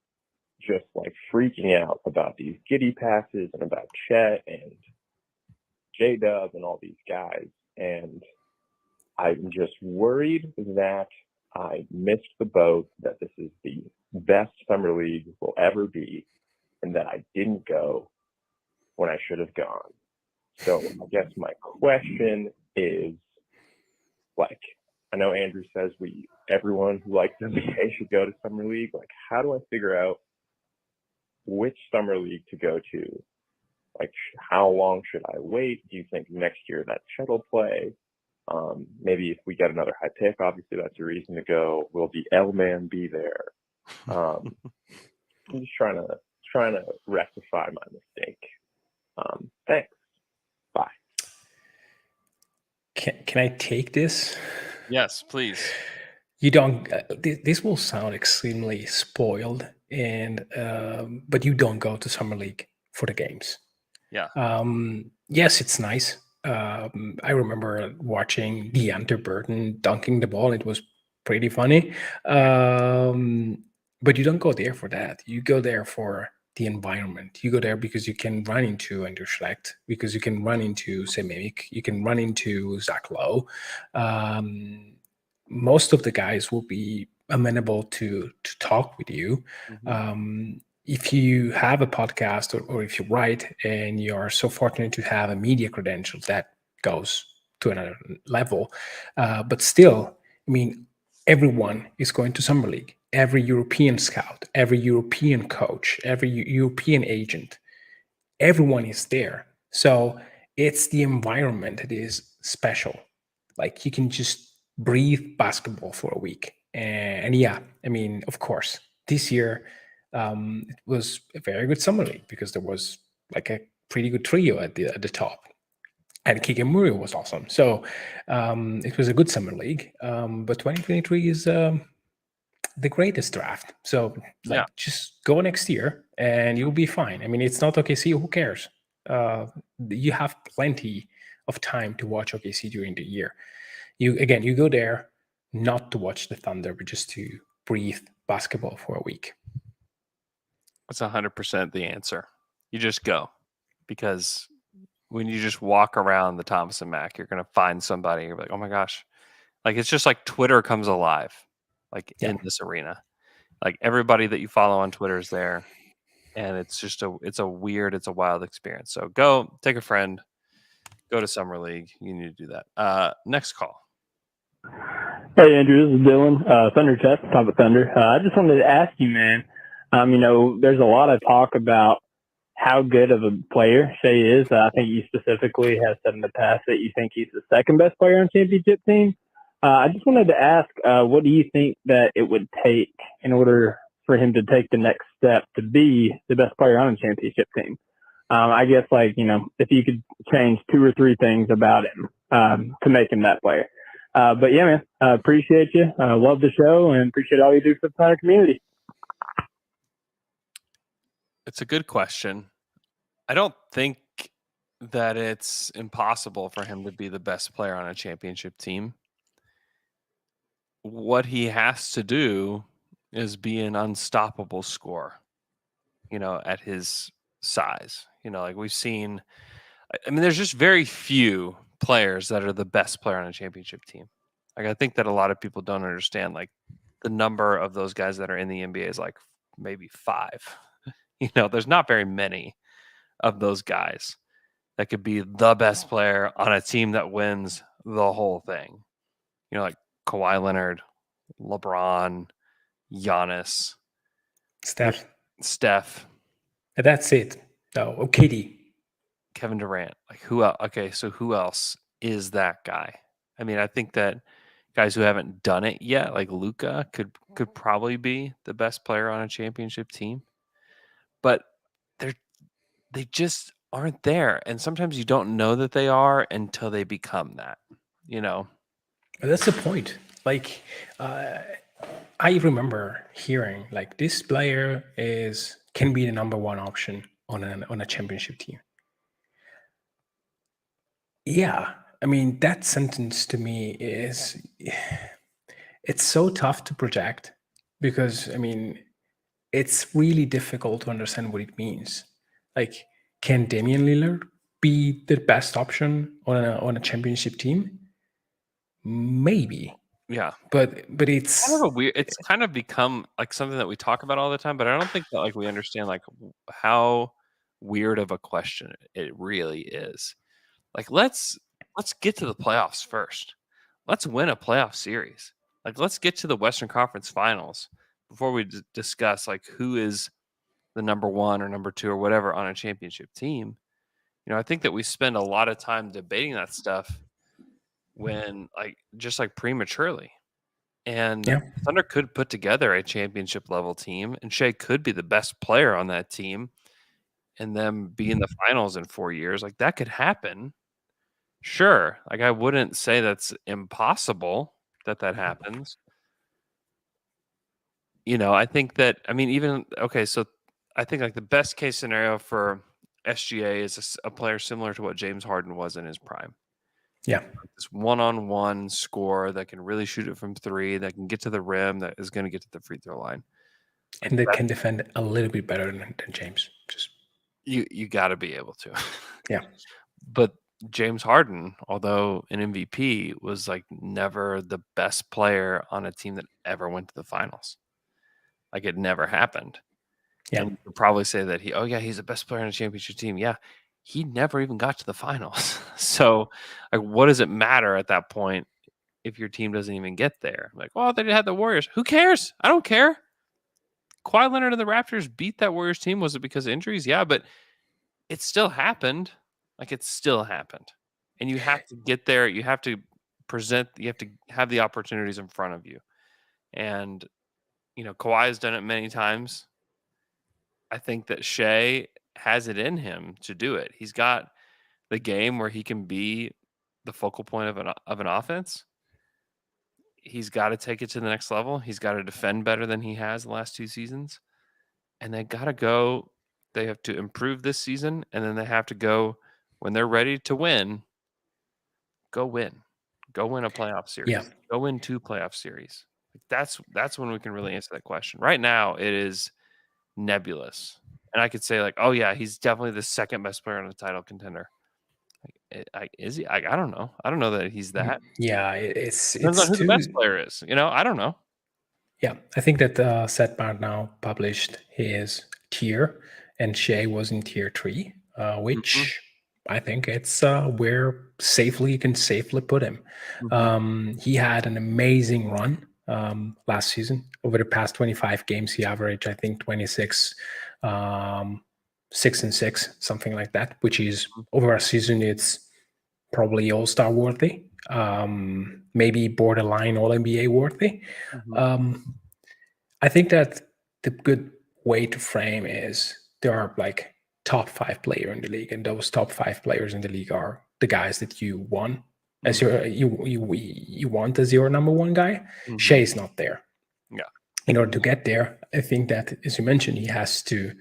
just like freaking out about these Giddy passes and about Chet and J-Dub and all these guys. And I'm just worried that I missed the boat, that this is the best Summer League will ever be, and that I didn't go when I should have gone. So I guess my question is, like, I know Andrew says everyone who likes NBA should go to Summer League. Like, how do I figure out which Summer League to go to? Like, how long should I wait? Do you think next year that Chet will play? Maybe if we get another high pick, obviously that's a reason to go. Will the L-Man be there? I'm just trying to rectify my mistake. Thanks. Bye. Can I take this? Yes, please. You don't. This will sound extremely spoiled, and but you don't go to Summer League for the games. Yeah. Yes, it's nice. I remember watching DeAndre Burton dunking the ball. It was pretty funny. But you don't go there for that. You go there for the environment. You go there because you can run into Andrew Schlecht, because you can run into Semik, you can run into Zach Lowe. Most of the guys will be amenable to talk with you. If you have a podcast or if you write and you are so fortunate to have a media credential, that goes to another level. But still, I mean, everyone is going to Summer League. Every European scout, every European coach, every European agent, everyone is there. So it's the environment that is special. Like, you can just breathe basketball for a week. And yeah, I mean, of course, this year it was a very good Summer League because there was like a pretty good trio at the top. And Keegan Murray was awesome. So it was a good Summer League. But 2023 is the greatest draft. So just go next year and you'll be fine. I mean, it's not OKC. Who cares? You have plenty of time to watch OKC during the year. You go there not to watch the Thunder, but just to breathe basketball for a week. That's 100% the answer. You just go, because when you just walk around the Thomas and Mack, you're going to find somebody. You're like, oh my gosh. Like, it's just like Twitter comes alive, like in this arena. Like, everybody that you follow on Twitter is there. And it's just it's a wild experience. So go take a friend, go to Summer League. You need to do that. Next call. Hey, Andrew, this is Dylan, Thunder Chest, top of Thunder. I just wanted to ask you, man, there's a lot of talk about how good of a player Shea is. I think you specifically have said in the past that you think he's the second best player on championship team. I just wanted to ask, what do you think that it would take in order for him to take the next step to be the best player on a championship team? I guess, if you could change 2 or 3 things about him to make him that player. But yeah, man, appreciate you. Love the show and appreciate all you do for the Thunder community. It's a good question. I don't think that it's impossible for him to be the best player on a championship team. What he has to do is be an unstoppable scorer, at his size. Like we've seen. I mean, there's just very few players that are the best player on a championship team. Like I think that a lot of people don't understand like the number of those guys that are in the NBA is like maybe 5. There's not very many of those guys that could be the best player on a team that wins the whole thing. Like Kawhi Leonard, LeBron, Giannis, Steph. That's it. No, KD. Kevin Durant. Like who else? Okay, so who else is that guy? I mean, I think that guys who haven't done it yet, like Luka, could probably be the best player on a championship team. But they just aren't there. And sometimes you don't know that they are until they become that, But that's the point. Like, I remember hearing like this player can be the number one option on a championship team. Yeah, I mean that sentence to me it's so tough to project because I mean it's really difficult to understand what it means. Like, can Damian Lillard be the best option on a championship team? Maybe. Yeah, but it's kind of it's kind of become like something that we talk about all the time, but I don't think that like we understand like how weird of a question it really is. Like let's get to the playoffs first. Let's win a playoff series. Like let's get to the Western Conference Finals before we discuss like who is the number 1 or number 2 or whatever on a championship team. I think that we spend a lot of time debating that stuff when like just like prematurely. And Thunder could put together a championship level team and Shea could be the best player on that team and them be in the finals in 4 years. Like that could happen. Sure. Like I wouldn't say that's impossible that happens. I think that, I mean, so I think like the best case scenario for SGA is a player similar to what James Harden was in his prime. Yeah. This one-on-one scorer that can really shoot it from 3, that can get to the rim, that is going to get to the free throw line. And that can defend a little bit better than James. Just you got to be able to. Yeah. But James Harden, although an MVP, was like never the best player on a team that ever went to the finals. Like it never happened. Yeah. And you could probably say that he's the best player on a championship team. Yeah. He never even got to the finals. So like what does it matter at that point if your team doesn't even get there? Like, well, they had the Warriors. Who cares? I don't care. Kawhi Leonard and the Raptors beat that Warriors team. Was it because of injuries? Yeah, but it still happened. Like it still happened. And you have to get there. You have to present. You have to have the opportunities in front of you. And, Kawhi has done it many times. I think that Shea has it in him to do it. He's got the game where he can be the focal point of an offense. He's got to take it to the next level. He's got to defend better than he has the last 2 seasons. And they got to go. They have to improve this season, and then they have to go when they're ready to win. Go win. Go win a playoff series. Yeah. Go win 2 playoff series. That's when we can really answer that question. Right now, it is nebulous. And I could say like, oh yeah, he's definitely the second best player on a title contender. Is he? I don't know. I don't know that he's that. Yeah, it's Depends on who the best player is. I don't know. Yeah, I think that Seth Partnow published his tier, and Shea was in tier 3, which I think it's where you can safely put him. He had an amazing run last season. Over the past 25 games, he averaged, I think, 26, 6 and 6, something like that, which is over a season, it's probably all-star worthy, maybe borderline all-NBA worthy. I think that the good way to frame is there are like top 5 players in the league, and those top 5 players in the league are the guys that you want as you want as your number 1 guy. Shea's not there. Yeah. In order to get there, I think that, as you mentioned, he has to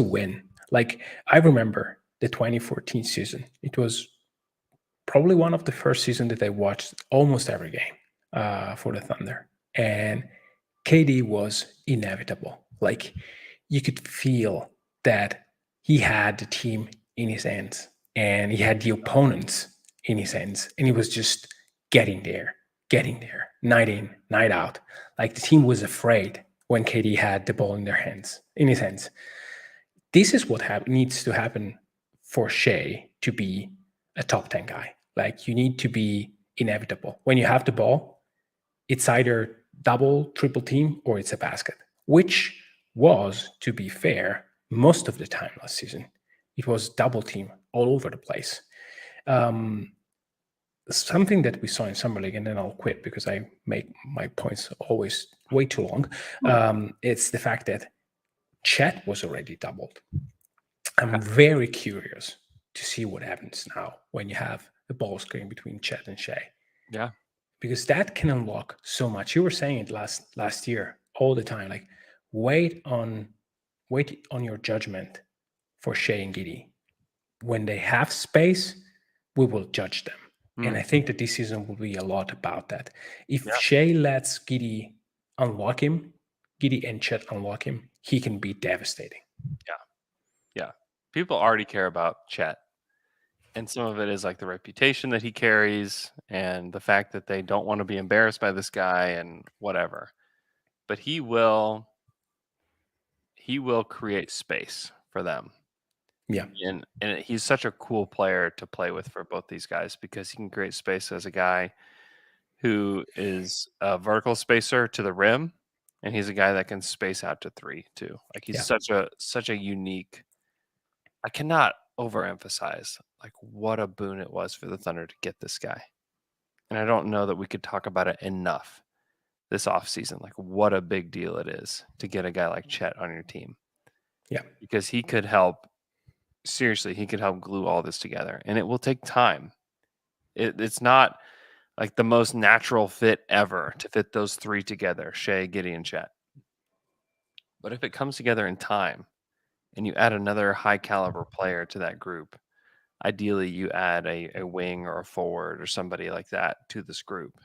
win. Like I remember the 2014 season. It was probably one of the first seasons that I watched almost every game for the Thunder, and KD was inevitable. Like you could feel that he had the team in his hands and he had the opponents in his hands, and he was just getting there, night in, night out. Like the team was afraid when KD had the ball in his hands. This is what needs to happen for Shai to be a top 10 guy. Like you need to be inevitable. When you have the ball, it's either double, triple team, or it's a basket, which was, to be fair, most of the time last season. It was double team all over the place. Something that we saw in Summer League, and then I'll quit because I make my points always way too long. It's the fact that Chet was already doubled. I'm very curious to see what happens now when you have the ball screen between Chet and Shai. Yeah. Because that can unlock so much. You were saying it last year all the time, like wait on your judgment for Shai and Giddey. When they have space, we will judge them. And I think that this season will be a lot about that. If Shai lets Giddey unlock him, Giddey and Chet unlock him, he can be devastating. Yeah. People already care about Chet. And some of it is like the reputation that he carries and the fact that they don't want to be embarrassed by this guy and whatever. But he will create space for them. Yeah. And he's such a cool player to play with for both these guys because he can create space as a guy who is a vertical spacer to the rim, and he's a guy that can space out to three too. Like he's such a unique. I cannot overemphasize like what a boon it was for the Thunder to get this guy. And I don't know that we could talk about it enough this offseason. Like what a big deal it is to get a guy like Chet on your team. Yeah. Because he could help. Seriously, he could help glue all this together, and it will take time. It's not like the most natural fit ever to fit those three together, Shai, Giddey, and Chet. But if it comes together in time and you add another high caliber player to that group, ideally you add a wing or a forward or somebody like that to this group.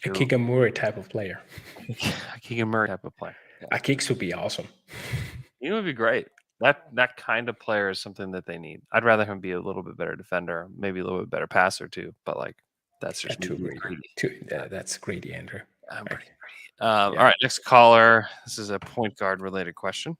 A Kikamura type of player. A Kikamura type of player. Yeah. A Kicks would be awesome. He would be great. That kind of player is something that they need. I'd rather him be a little bit better defender, maybe a little bit better passer too. But like that's just too greedy. That's greedy, Andrew. I'm pretty greedy. All right, next caller. This is a point guard related question.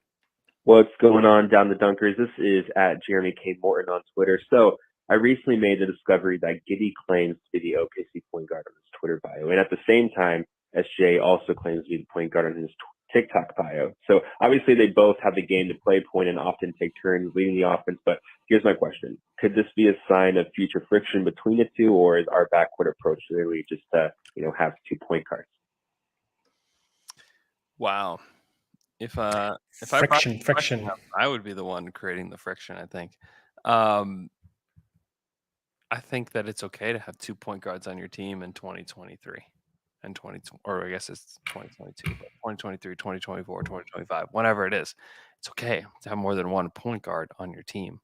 What's going on down the Dunkers? This is at Jeremy K. Morton on Twitter. So I recently made the discovery that Giddey claims to be the OKC point guard on his Twitter bio, and at the same time, SJ also claims to be the point guard on his TikTok bio. So obviously they both have the game to play point and often take turns leading the offense. But here's my question. Could this be a sign of future friction between the two, or is our backcourt approach literally just to, have 2 point guards? Wow. If friction, I would be the one creating the friction, I think. I think that it's okay to have 2 point guards on your team in 2023. And or I guess it's 2022, but 2023, 2024, 2025, whenever it is, it's okay to have more than 1 point guard on your team.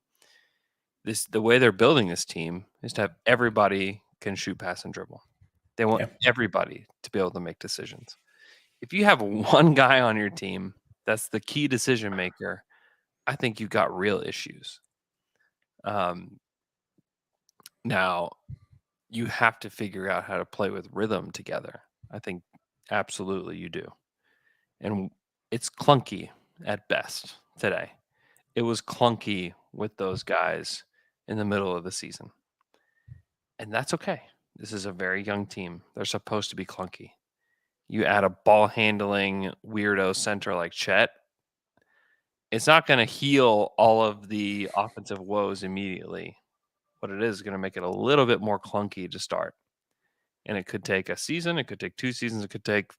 The way they're building this team is to have everybody can shoot, pass, and dribble. They want everybody to be able to make decisions. If you have one guy on your team that's the key decision maker, I think you've got real issues. Now, you have to figure out how to play with rhythm together. I think absolutely you do. And it's clunky at best today. It was clunky with those guys in the middle of the season. And that's okay. This is a very young team. They're supposed to be clunky. You add a ball handling weirdo center like Chet, it's not going to heal all of the offensive woes immediately. What it is going to make it a little bit more clunky to start. And it could take a season. It could take 2 seasons. It could take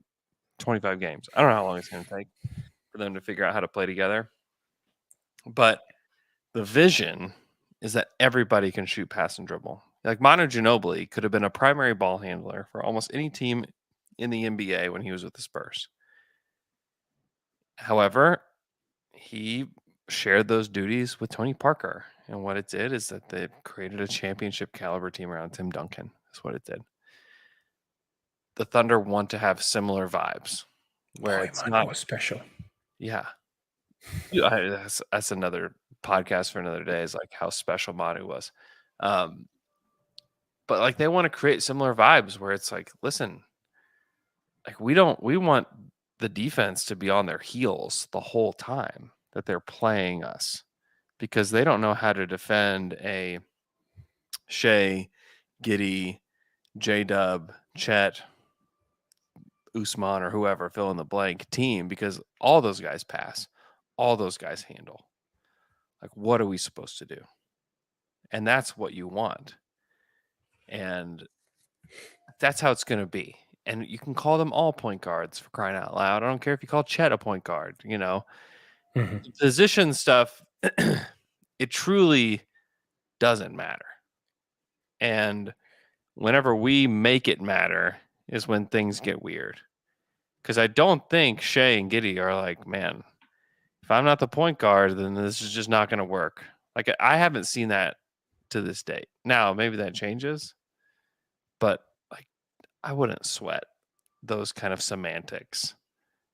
25 games. I don't know how long it's going to take for them to figure out how to play together. But the vision is that everybody can shoot, pass, and dribble. Like Manu Ginobili could have been a primary ball handler for almost any team in the NBA when he was with the Spurs. However, he shared those duties with Tony Parker. And what it did is that they created a championship caliber team around Tim Duncan. That's what it did. The Thunder want to have similar vibes where it's not special. Yeah. That's another podcast for another day. Is like how special Manu was. But like they want to create similar vibes where it's like, listen, like we want the defense to be on their heels the whole time that they're playing us, because they don't know how to defend a Shea, Giddey, J-Dub, Chet, Usman, or whoever, fill in the blank team, because all those guys pass, all those guys handle. Like, what are we supposed to do? And that's what you want. And that's how it's going to be. And you can call them all point guards, for crying out loud. I don't care if you call Chet a point guard, you know. Position stuff, it truly doesn't matter. And whenever we make it matter is when things get weird. Because I don't think Shea and Giddey are like, man, if I'm not the point guard, then this is just not going to work. Like, I haven't seen that to this date. Now, maybe that changes, but like, I wouldn't sweat those kind of semantics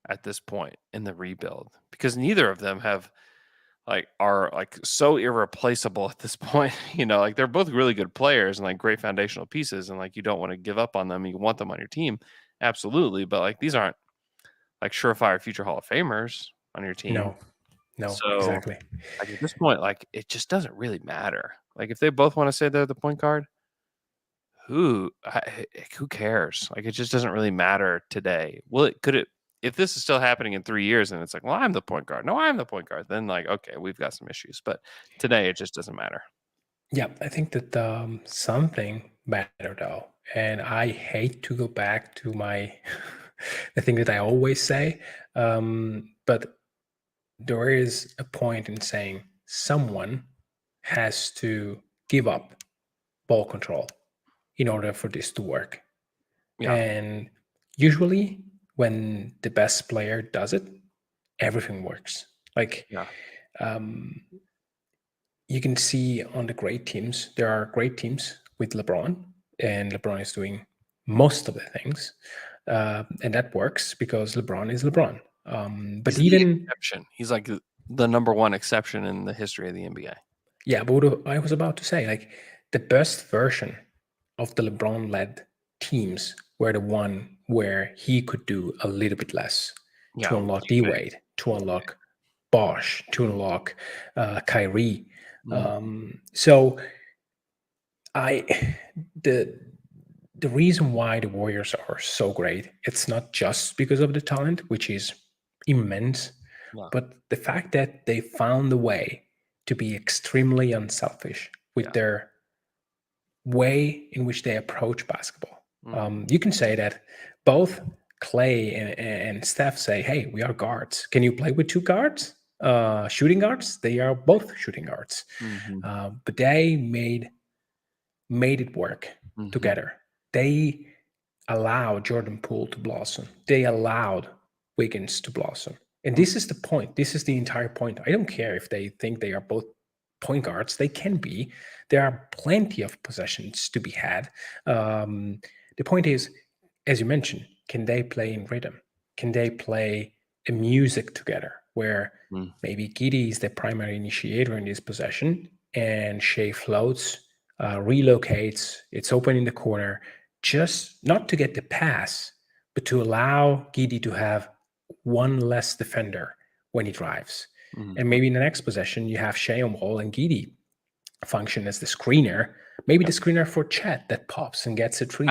at this point in the rebuild, because neither of them are so irreplaceable at this point. You know, like they're both really good players and like great foundational pieces, and like you don't want to give up on them. You want them on your team, absolutely, but like these aren't like surefire future Hall of Famers on your team. No, So, exactly. like at this point, like it just doesn't really matter. Like if they both want to say they're the point guard, who cares? Like it just doesn't really matter today. If this is still happening in 3 years and it's like, well, I'm the point guard. No, I'm the point guard. Then like, okay, we've got some issues. But today it just doesn't matter. Yeah, I think that something matter though, and I hate to go back to my the thing that I always say, but there is a point in saying someone has to give up ball control in order for this to work. Yeah. And usually when the best player does it, everything works. Like, you can see on the great teams, there are great teams with LeBron, and LeBron is doing most of the things. And that works because LeBron is LeBron. But He's even the exception. He's like the number one exception in the history of the NBA. Yeah, but what I was about to say, like the best version of the LeBron-led teams were the one where he could do a little bit less to unlock D-Wade, to unlock Bosh, to unlock Kyrie. So the reason why the Warriors are so great, it's not just because of the talent, which is immense, but the fact that they found a way to be extremely unselfish with their way in which they approach basketball. You can say that both Clay and Steph say, hey, we are guards. Can you play with two guards? Shooting guards? They are both shooting guards. But they made it work together. They allowed Jordan Poole to blossom. They allowed Wiggins to blossom. And this is the point. This is the entire point. I don't care if they think they are both point guards. They can be. There are plenty of possessions to be had. The point is, as you mentioned, can they play in rhythm? Can they play a music together where maybe Giddey is the primary initiator in this possession and Shea floats, relocates, it's open in the corner, just not to get the pass, but to allow Giddey to have one less defender when he drives. And maybe in the next possession, you have Shea on ball and Giddey function as the screener, maybe the screener for Chet that pops and gets a three.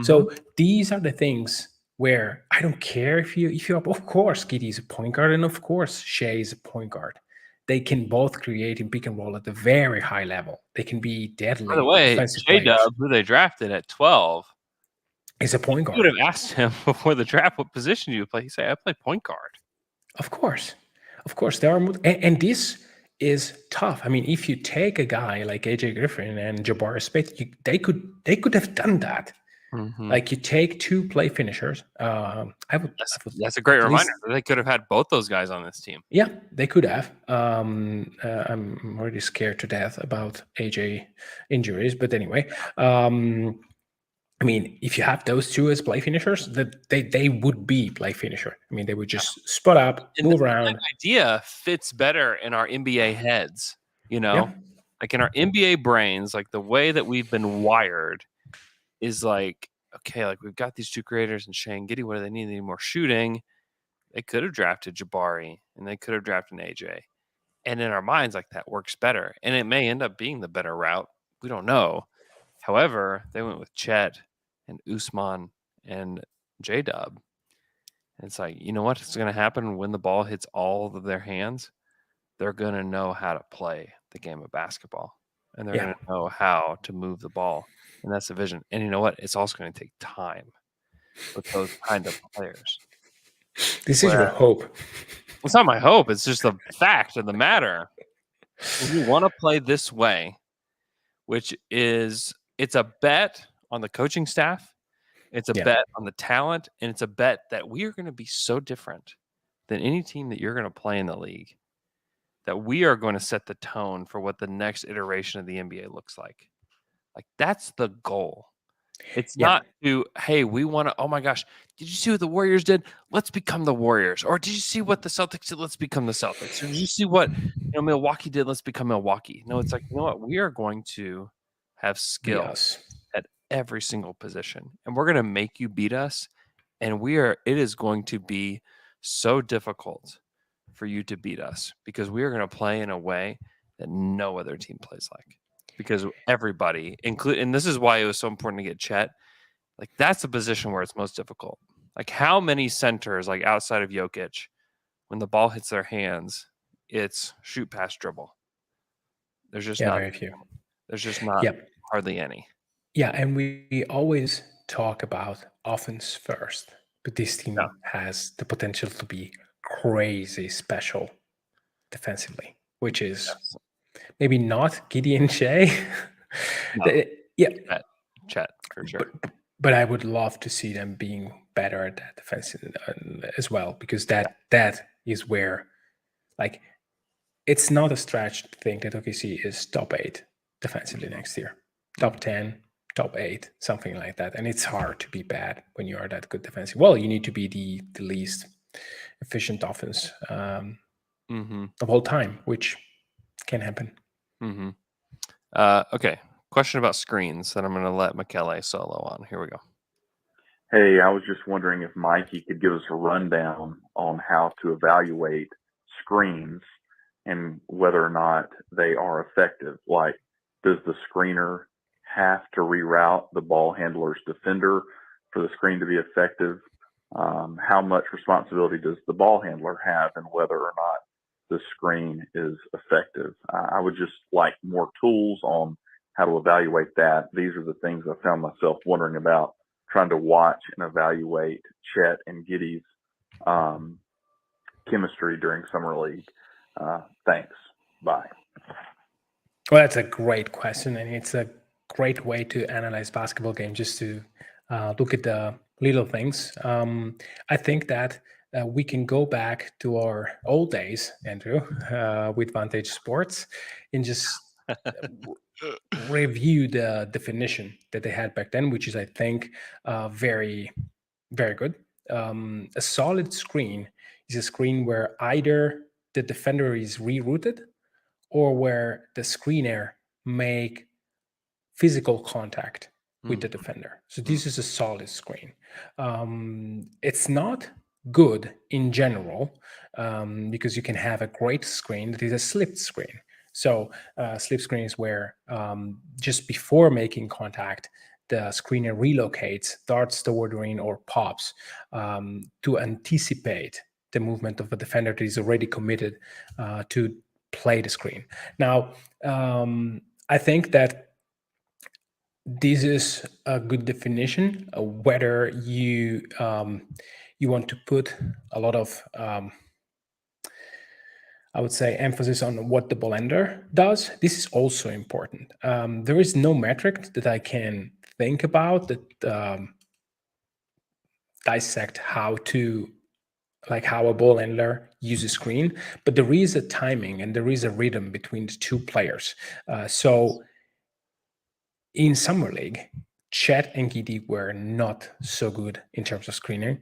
So these are the things where I don't care if you of course, Giddey is a point guard and of course, Shea is a point guard. They can both create in pick and roll at a very high level. They can be deadly. By the way, J-Dub, who they drafted at 12, is a point guard. You would have asked him before the draft what position you play. He said, I play point guard. Of course. There are, and this is tough. I mean, if you take a guy like AJ Griffin and Jabari Smith, they could have done that. Like you take two play finishers. That's a great reminder. They could have had both those guys on this team. Yeah, they could have. I'm already scared to death about AJ injuries, but anyway, I mean, if you have those two as play finishers, that they would be play finisher. I mean, they would just spot up, And move around. that idea fits better in our NBA heads, you know, Yeah. like in our NBA brains, like the way that we've been wired is like, okay, like we've got these two creators and Shea and Giddey. What do they need? They need more shooting. They could have drafted Jabari and they could have drafted an AJ. And in our minds, like that works better. And it may end up being the better route. We don't know. However, they went with Chet and Usman and J-Dub. And it's like, you know what's going to happen when the ball hits all of their hands? They're going to know how to play the game of basketball. And they're going to know how to move the ball. And that's the vision. And you know what? It's also going to take time with those kind of players. This is your hope. It's not my hope. It's just the fact of the matter. If you want to play this way, which is, it's a bet on the coaching staff, it's a bet on the talent, and it's a bet that we are going to be so different than any team that you're going to play in the league, that we are going to set the tone for what the next iteration of the NBA looks like. Like, that's the goal. It's not to, hey, we want to, oh my gosh, did you see what the Warriors did? Let's become the Warriors. Or did you see what the Celtics did? Let's become the Celtics. Or did you see what Milwaukee did? Let's become Milwaukee. No, it's like, you know what? We are going to have skills at every single position. And we're going to make you beat us. And it is going to be so difficult for you to beat us because we are going to play in a way that no other team plays like. Because everybody, and this is why it was so important to get Chet. Like, that's the position where it's most difficult. Like, how many centers, like outside of Jokic, when the ball hits their hands, it's shoot, pass, dribble. There's just not very few. There's just not hardly any. Yeah, and we always talk about offense first, but this team has the potential to be crazy special defensively, which is maybe not Giddey and Shea. Chet for sure. But I would love to see them being better at that defense as well, because that is where, like, it's not a stretch to think that OKC is top 8 defensively next year, top 10, top 8, something like that. And it's hard to be bad when you are that good defensive. Well, you need to be the least efficient offense of all time, which can happen. Okay. Question about screens that I'm going to let Michele solo on. Here we go. Hey, I was just wondering if Mikey could give us a rundown on how to evaluate screens and whether or not they are effective. Like, does the screener have to reroute the ball handler's defender for the screen to be effective? How much responsibility does the ball handler have in whether or not the screen is effective? I would just like more tools on how to evaluate that. These are the things I found myself wondering about, trying to watch and evaluate Chet and Giddey's chemistry during Summer League. Thanks. Bye. Well, that's a great question, and it's a great way to analyze basketball game, just to look at the little things. I think that we can go back to our old days, Andrew, with Vantage Sports, and just review the definition that they had back then, which is, I think, very, very good. A solid screen is a screen where either the defender is rerouted or where the screener make physical contact with the defender. So this is a solid screen. It's not good in general because you can have a great screen that is a slipped screen. So slip screen is where just before making contact, the screener relocates, darts toward the ring, or pops to anticipate the movement of a defender that is already committed to play the screen. Now, I think that this is a good definition. Whether you want to put a lot of I would say emphasis on what the ball handler does. This is also important. There is no metric that I can think about that dissect how a ball handler uses screen, but there is a timing and there is a rhythm between the two players. So in Summer League, Chet and Giddy were not so good in terms of screening.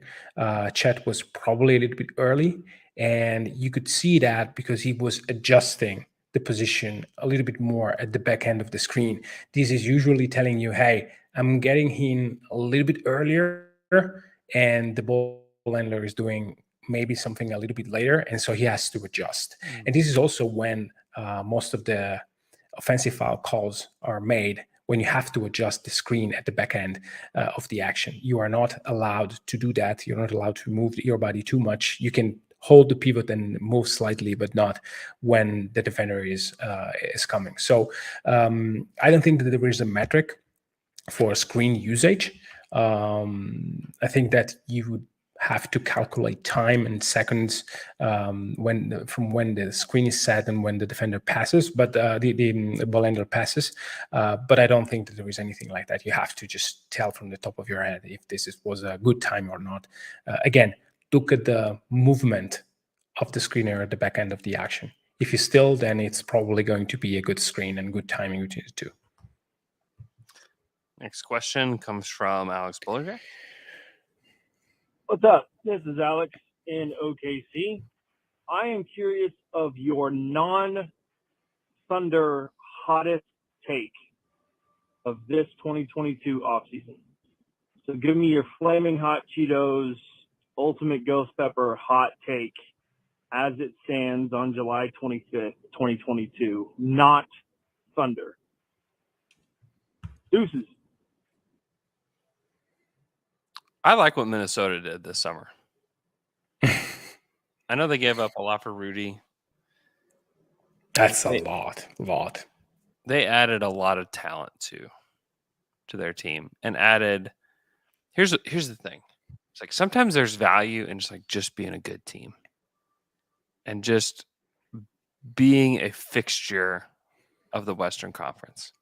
Chet was probably a little bit early, and you could see that because he was adjusting the position a little bit more at the back end of the screen. This is usually telling you, hey, I'm getting him a little bit earlier, and the ball handler is doing maybe something a little bit later, and so he has to adjust. And this is also when most of the offensive foul calls are made, when you have to adjust the screen at the back end of the action. You are not allowed to do that. You're not allowed to move your body too much. You can hold the pivot and move slightly, but not when the defender is coming. So I don't think that there is a metric for screen usage. I think that you would have to calculate time and seconds from when the screen is set and when the defender passes, but the ball handler passes. But I don't think that there is anything like that. You have to just tell from the top of your head if this was a good time or not. Again, look at the movement of the screener at the back end of the action. If you still, then it's probably going to be a good screen and good timing between the two. Next question comes from Alex Bulliger. What's up? This is Alex in OKC. I am curious of your non-Thunder hottest take of this 2022 offseason. So give me your flaming hot Cheetos, ultimate ghost pepper hot take as it stands on July 25th, 2022, not Thunder. Deuces. I like what Minnesota did this summer. I know they gave up a lot for Rudy. That's a lot. They added a lot of talent to their team and added. Here's the thing. It's like sometimes there's value in just being a good team and just being a fixture of the Western Conference,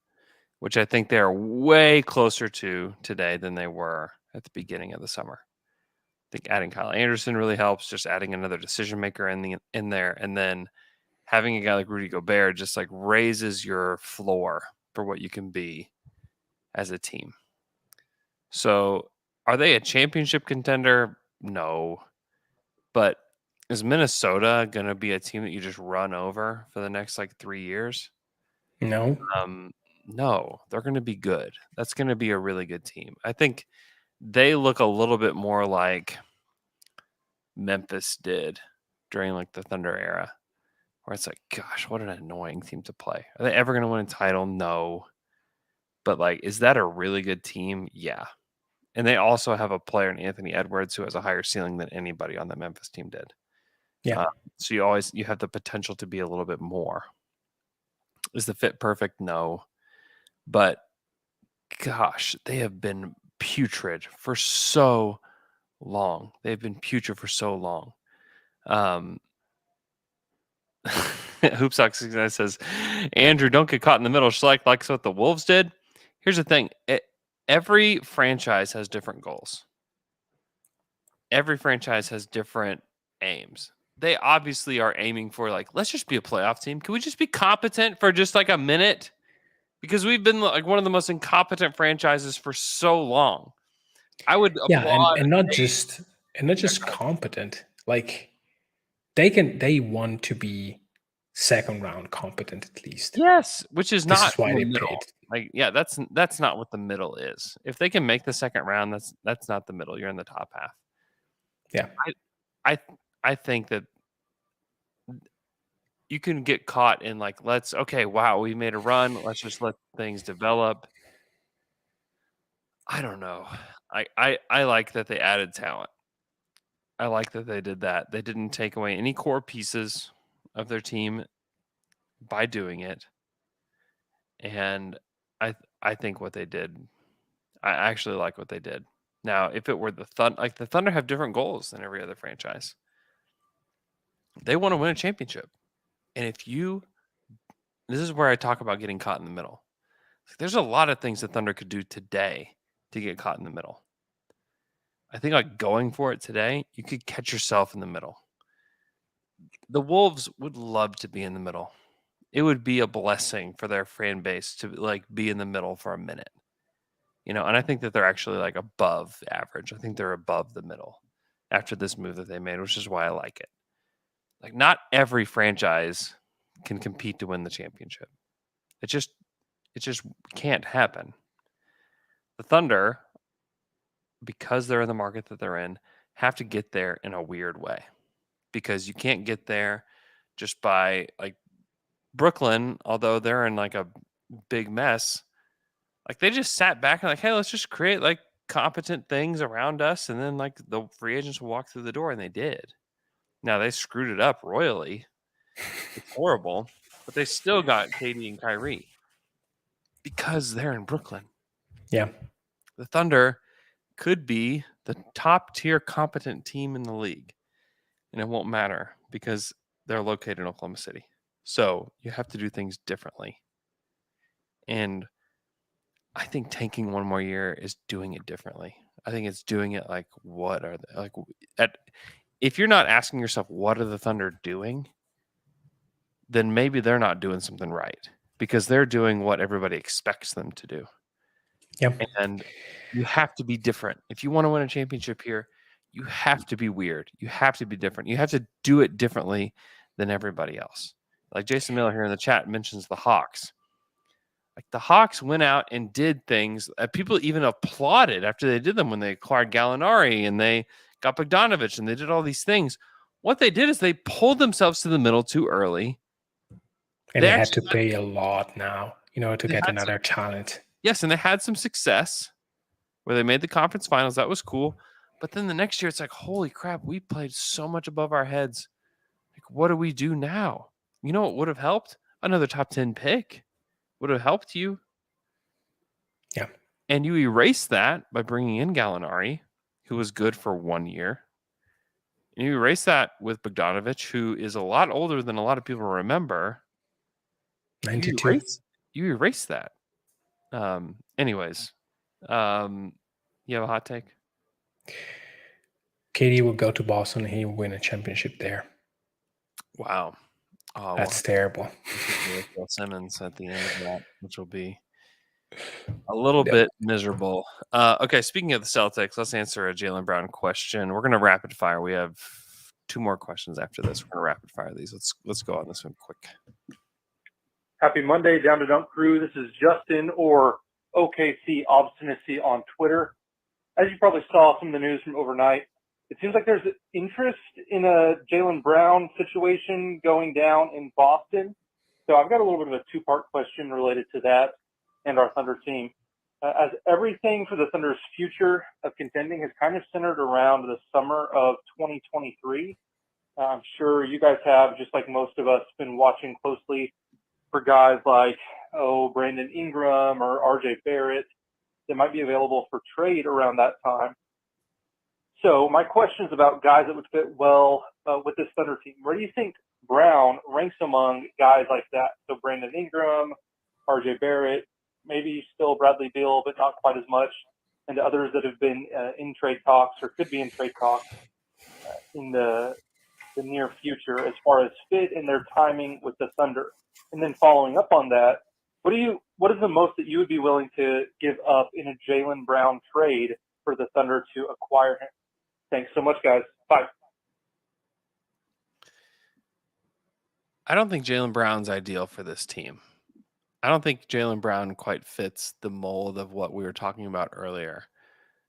which I think they are way closer to today than they were at the beginning of the summer. I think adding Kyle Anderson really helps, just adding another decision maker in there, and then having a guy like Rudy Gobert just raises your floor for what you can be as a team. So are they a championship contender? No. But is Minnesota going to be a team that you just run over for the next 3 years? No. No, they're going to be good. That's going to be a really good team. I think they look a little bit more like Memphis did during the Thunder era, where it's gosh, what an annoying team to play. Are they ever going to win a title? No. But is that a really good team? Yeah. And they also have a player in Anthony Edwards who has a higher ceiling than anybody on the Memphis team did. Yeah. So you have the potential to be a little bit more. Is the fit perfect? No. But gosh, they have been putrid for so long. They've been putrid for so long. Hoopsox says, Andrew, don't get caught in the middle. Schleich likes what the Wolves did. Here's the thing. Every franchise has different goals. Every franchise has different aims. They obviously are aiming for let's just be a playoff team. Can we just be competent for just a minute? Because we've been one of the most incompetent franchises for so long. I would applaud and not just competent. They want to be second round competent at least. Yes, which is This not is why they middle. paid. That's not what the middle is. If they can make the second round, that's not the middle. You're in the top half. Yeah. I think that you can get caught in we made a run. Let's just let things develop. I don't know. I like that they added talent. I like that they did that. They didn't take away any core pieces of their team by doing it. And I think what they did, I actually like what they did. Now, if it were the Thunder, the Thunder have different goals than every other franchise. They want to win a championship. And this is where I talk about getting caught in the middle. There's a lot of things the Thunder could do today to get caught in the middle. I think going for it today, you could catch yourself in the middle. The Wolves would love to be in the middle. It would be a blessing for their fan base to be in the middle for a minute. And I think that they're actually like above average. I think they're above the middle after this move that they made, which is why I like it. Like, not every franchise can compete to win the championship. It just can't happen. The Thunder, because they're in the market that they're in, have to get there in a weird way, because you can't get there just by like Brooklyn, although they're in like a big mess. Like, they just sat back and like, hey, let's just create like competent things around us, and then like the free agents will walk through the door, and they did. Now they screwed it up royally. It's horrible, but they still got KD and Kyrie because they're in Brooklyn. Yeah. The Thunder could be the top tier competent team in the league, and it won't matter because they're located in Oklahoma City. So you have to do things differently. And I think tanking one more year is doing it differently. I think it's doing it like, what are they, like, if you're not asking yourself, what are the Thunder doing? Then maybe they're not doing something right, because they're doing what everybody expects them to do. Yep. And you have to be different. If you want to win a championship here, you have to be weird. You have to be different. You have to do it differently than everybody else. Like Jason Miller here in the chat mentions the Hawks. Like, the Hawks went out and did things. People even applauded after they did them when they acquired Gallinari and they got Bogdanovich and they did all these things. What they did is they pulled themselves to the middle too early. And they had to pay a lot now, to get another talent. Yes, and they had some success where they made the conference finals. That was cool. But then the next year, it's like, holy crap, we played so much above our heads. Like, what do we do now? You know what would have helped? Another top 10 pick would have helped you. Yeah. And you erase that by bringing in Gallinari, who was good for 1 year. And you erase that with Bogdanovich, who is a lot older than a lot of people remember. 92. You erase that. Anyways, you have a hot take? KD will go to Boston and he will win a championship there. Wow. Oh, that's terrible. Bill Simmons at the end of that, which will be a little bit miserable. Okay, speaking of the Celtics, let's answer a Jaylen Brown question. We're going to rapid fire. We have 2 more questions after this. We're going to rapid fire these. Let's go on this one quick. Happy Monday, Down to Dunk crew. This is Justin, or OKC Obstinacy on Twitter. As you probably saw from the news from overnight, it seems like there's interest in a Jaylen Brown situation going down in Boston. So I've got a little bit of a 2-part question related to that and our Thunder team. As everything for the Thunder's future of contending has kind of centered around the summer of 2023, I'm sure you guys have, just like most of us, been watching closely for guys like, Brandon Ingram or RJ Barrett that might be available for trade around that time. So my question is about guys that would fit well with this Thunder team. Where do you think Brown ranks among guys like that? So Brandon Ingram, RJ Barrett, maybe still Bradley Beal, but not quite as much, and others that have been in trade talks or could be in trade talks in the near future as far as fit and their timing with the Thunder. And then following up on that, what is the most that you would be willing to give up in a Jaylen Brown trade for the Thunder to acquire him? Thanks so much, guys. Bye. I don't think Jaylen Brown's ideal for this team. I don't think Jaylen Brown quite fits the mold of what we were talking about earlier,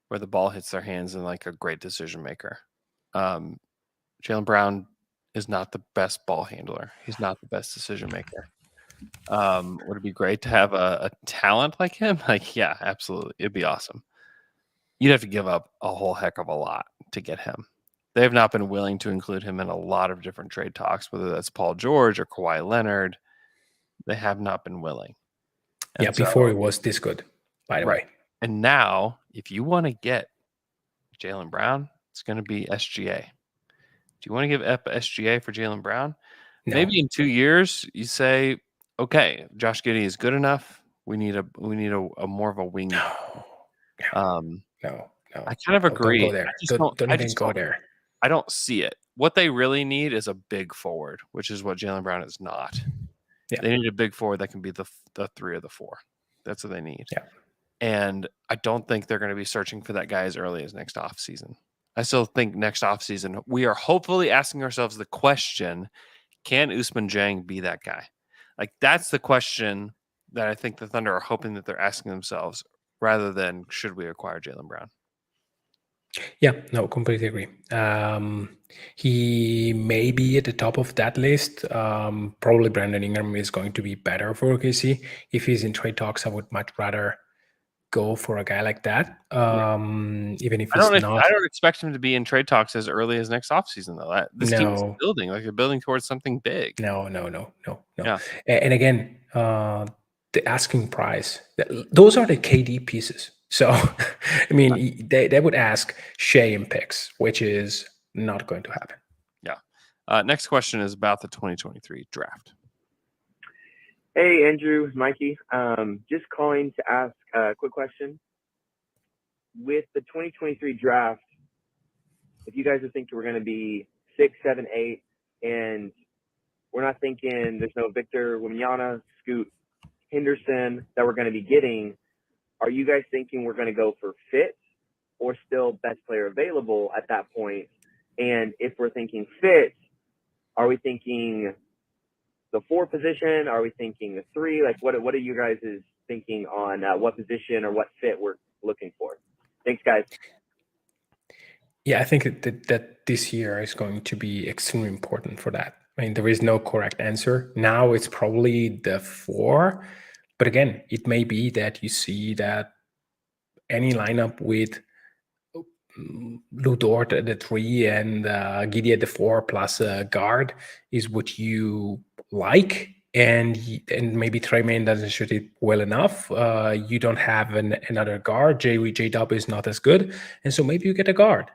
where the ball hits their hands and like a great decision maker. Jaylen Brown is not the best ball handler. He's not the best decision maker. Would it be great to have a talent like him? Like, yeah, absolutely. It'd be awesome. You'd have to give up a whole heck of a lot to get him. They have not been willing to include him in a lot of different trade talks, whether that's Paul George or Kawhi Leonard. They have not been willing. And yeah, before it was this good, by the way. And now, if you want to get Jaylen Brown, it's going to be SGA. Do you want to give up SGA for Jaylen Brown? No. Maybe in 2 years, you say, okay, Josh Giddey is good enough. We need a more of a wing. No. I kind of agree. Don't go there. Don't even go there. I don't see it. What they really need is a big forward, which is what Jaylen Brown is not. Yeah. They need a big forward that can be the 3 or the 4. That's what they need. Yeah. And I don't think they're going to be searching for that guy as early as next offseason. I still think next offseason, we are hopefully asking ourselves the question, can Usman Jang be that guy? Like, that's the question that I think the Thunder are hoping that they're asking themselves rather than should we acquire Jaylen Brown? Yeah, no, completely agree. He may be at the top of that list. Probably Brandon Ingram is going to be better for OKC. If he's in trade talks, I would much rather go for a guy like that. Even if I he's don't not. I don't expect him to be in trade talks as early as next offseason, though. This team is building, like they're building towards something big. No. Yeah. And again, the asking price, those are the KD pieces. So, I mean, they would ask Shea and picks, which is not going to happen. Yeah. Next question is about the 2023 draft. Hey, Andrew, Mikey. Just calling to ask a quick question. With the 2023 draft, if you guys are thinking we're going to be 6, 7, 8, and we're not thinking there's no Victor Wembanyama, Scoot Henderson that we're going to be getting, are you guys thinking we're going to go for fit or still best player available at that point? And if we're thinking fit, are we thinking the 4 position? Are we thinking the 3? Like, what are you guys' thinking on what position or what fit we're looking for? Thanks, guys. Yeah, I think that this year is going to be extremely important for that. I mean, there is no correct answer. Now it's probably the 4. But again, it may be that you see that any lineup with Lou Dort at the 3 and Giddey at the 4 plus a guard is what you like. And maybe Tremaine doesn't shoot it well enough. You don't have another guard. J-Dub is not as good. And so maybe you get a guard.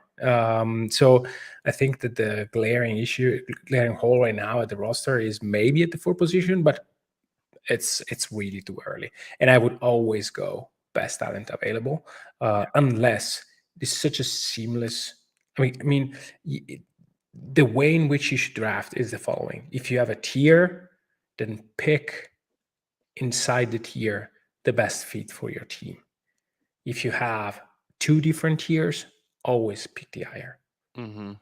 So I think that the glaring hole right now at the roster is maybe at the 4 position, but it's really too early. And I would always go best talent available, unless it's such a seamless. I mean, the way in which you should draft is the following: if you have a tier, then pick inside the tier the best fit for your team. If you have 2 different tiers, always pick the higher. Mm-hmm.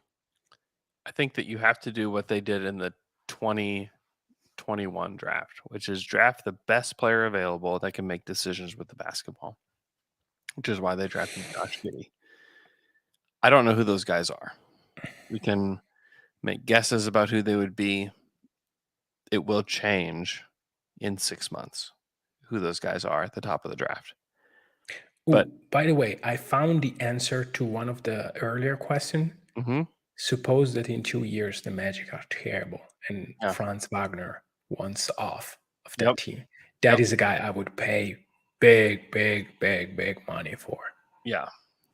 I think that you have to do what they did in the 2021 draft, which is draft the best player available that can make decisions with the basketball, which is why they drafted Josh Giddey. I don't know who those guys are. We can make guesses about who they would be. It will change in 6 months who those guys are at the top of the draft. But by the way, I found the answer to one of the earlier questions. Mm-hmm. Suppose that in 2 years the Magic are terrible and Franz Wagner wants off of that team. That is a guy I would pay big money for. Yeah,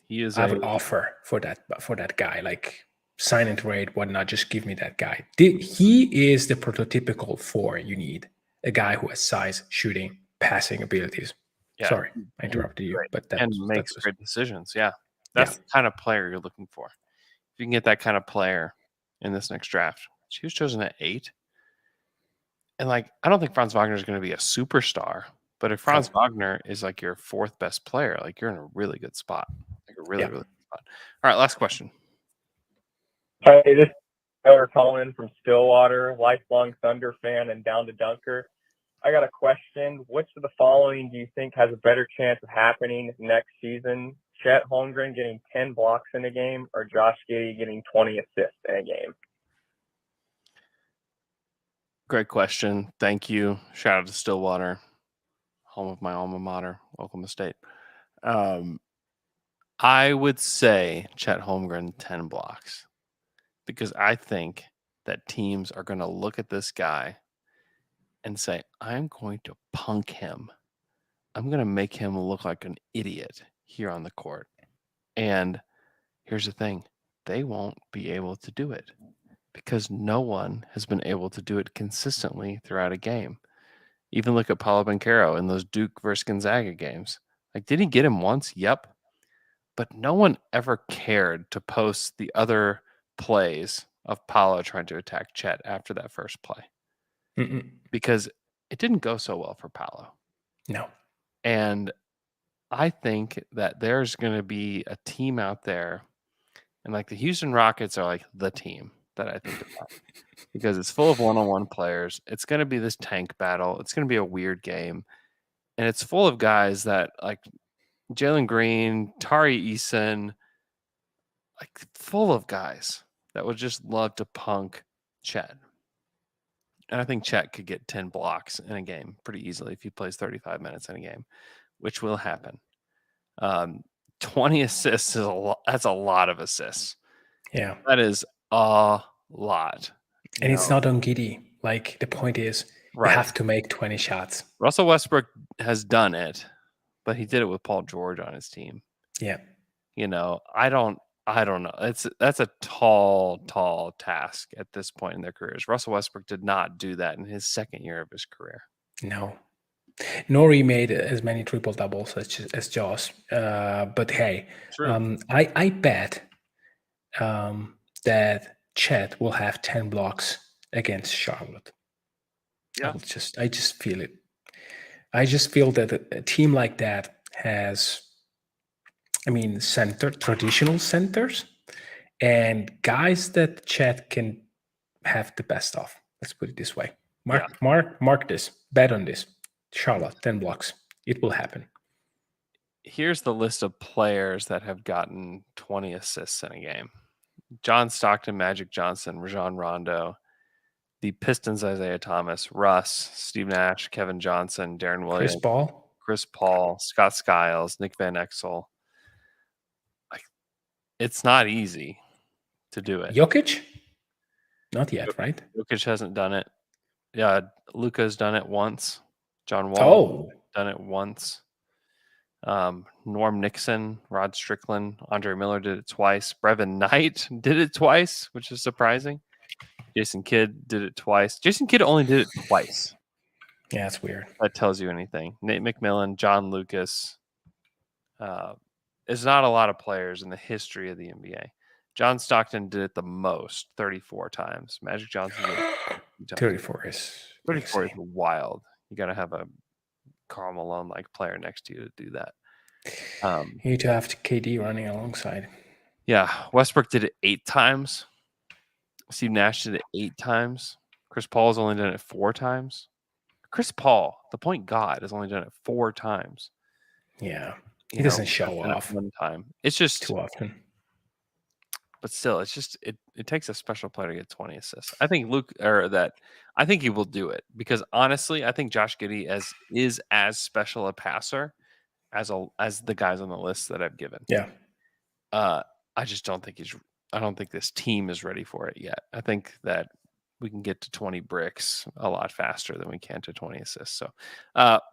he is. I would offer for that guy, like sign and trade, whatnot. Just give me that guy. He is the prototypical 4 you need. A guy who has size, shooting, passing abilities. Yeah. Sorry, I interrupted you, but and makes great decisions. Yeah, that's the kind of player you're looking for. If you can get that kind of player in this next draft, he was chosen at 8, and like I don't think Franz Wagner is going to be a superstar, but if Franz Wagner is like your 4th best player, like you're in a really good spot, like a really good spot. All right, last question. Hi, this is Tyler calling from Stillwater, lifelong Thunder fan and down to dunker. I got a question. Which of the following do you think has a better chance of happening next season? Chet Holmgren getting 10 blocks in a game or Josh Giddey getting 20 assists in a game? Great question. Thank you. Shout out to Stillwater, home of my alma mater, Oklahoma State. I would say Chet Holmgren 10 blocks because I think that teams are going to look at this guy and say, I'm going to punk him. I'm going to make him look like an idiot here on the court. And here's the thing. They won't be able to do it because no one has been able to do it consistently throughout a game. Even look at Paolo Banchero in those Duke versus Gonzaga games. Like, did he get him once? Yep. But no one ever cared to post the other plays of Paolo trying to attack Chet after that first play. Because it didn't go so well for Paolo. No. And I think that there's going to be a team out there, and like the Houston Rockets are like the team that I think about because it's full of one-on-one players. It's going to be this tank battle. It's going to be a weird game, and it's full of guys that like Jalen Green, Tari Eason, like full of guys that would just love to punk Chet. And I think Chet could get 10 blocks in a game pretty easily if he plays 35 minutes in a game, which will happen. 20 assists is a lot. That's a lot of assists. Yeah. That is a lot. And it's not on Giddy. Like the point is, you have to make 20 shots. Russell Westbrook has done it, but he did it with Paul George on his team. Yeah. You know, I don't know. That's a tall task at this point in their careers. Russell Westbrook did not do that in his second year of his career. No. Nor he made as many triple doubles as Josh. But hey, I bet that Chet will have 10 blocks against Charlotte. Yeah. I just feel it. I just feel that a team like that has, traditional centers and guys that Chet can have the best of. Let's put it this way. Mark this. Bet on this. Charlotte, 10 blocks. It will happen. Here's the list of players that have gotten 20 assists in a game. John Stockton, Magic Johnson, Rajon Rondo, the Pistons, Isaiah Thomas, Russ, Steve Nash, Kevin Johnson, Darren Williams, Chris Paul, Scott Skiles, Nick Van Exel. It's not easy to do it. Jokic? Not yet, right? Jokic hasn't done it. Yeah, Luka's done it once. John Wall done it once. Norm Nixon, Rod Strickland, Andre Miller did it twice. Brevin Knight did it twice, which is surprising. Jason Kidd did it twice. Jason Kidd only did it twice. Yeah, that's weird. That tells you anything. Nate McMillan, John Lucas. There's not a lot of players in the history of the NBA. John Stockton did it the most, 34 times. Magic Johnson did it 34 is wild. You got to have a Karl Malone-like player next to you to do that. You need to have KD running alongside. Yeah, Westbrook did it 8 times. Steve Nash did it 8 times. Chris Paul's only done it 4 times. Chris Paul, the point guard, has only done it 4 times. Yeah, he doesn't show off one time. It's just too often. But still, it's just it takes a special player to get 20 assists. I think I think he will do it because honestly, I think Josh Giddey is as special a passer as the guys on the list that I've given. Yeah. I just don't think I don't think this team is ready for it yet. I think that we can get to 20 bricks a lot faster than we can to 20 assists. So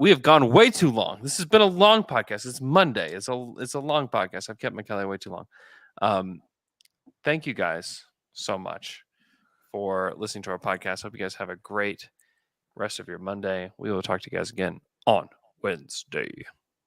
we have gone way too long. This has been a long podcast. It's Monday. It's a long podcast. I've kept McKelly way too long. Thank you guys so much for listening to our podcast. Hope you guys have a great rest of your Monday. We will talk to you guys again on Wednesday.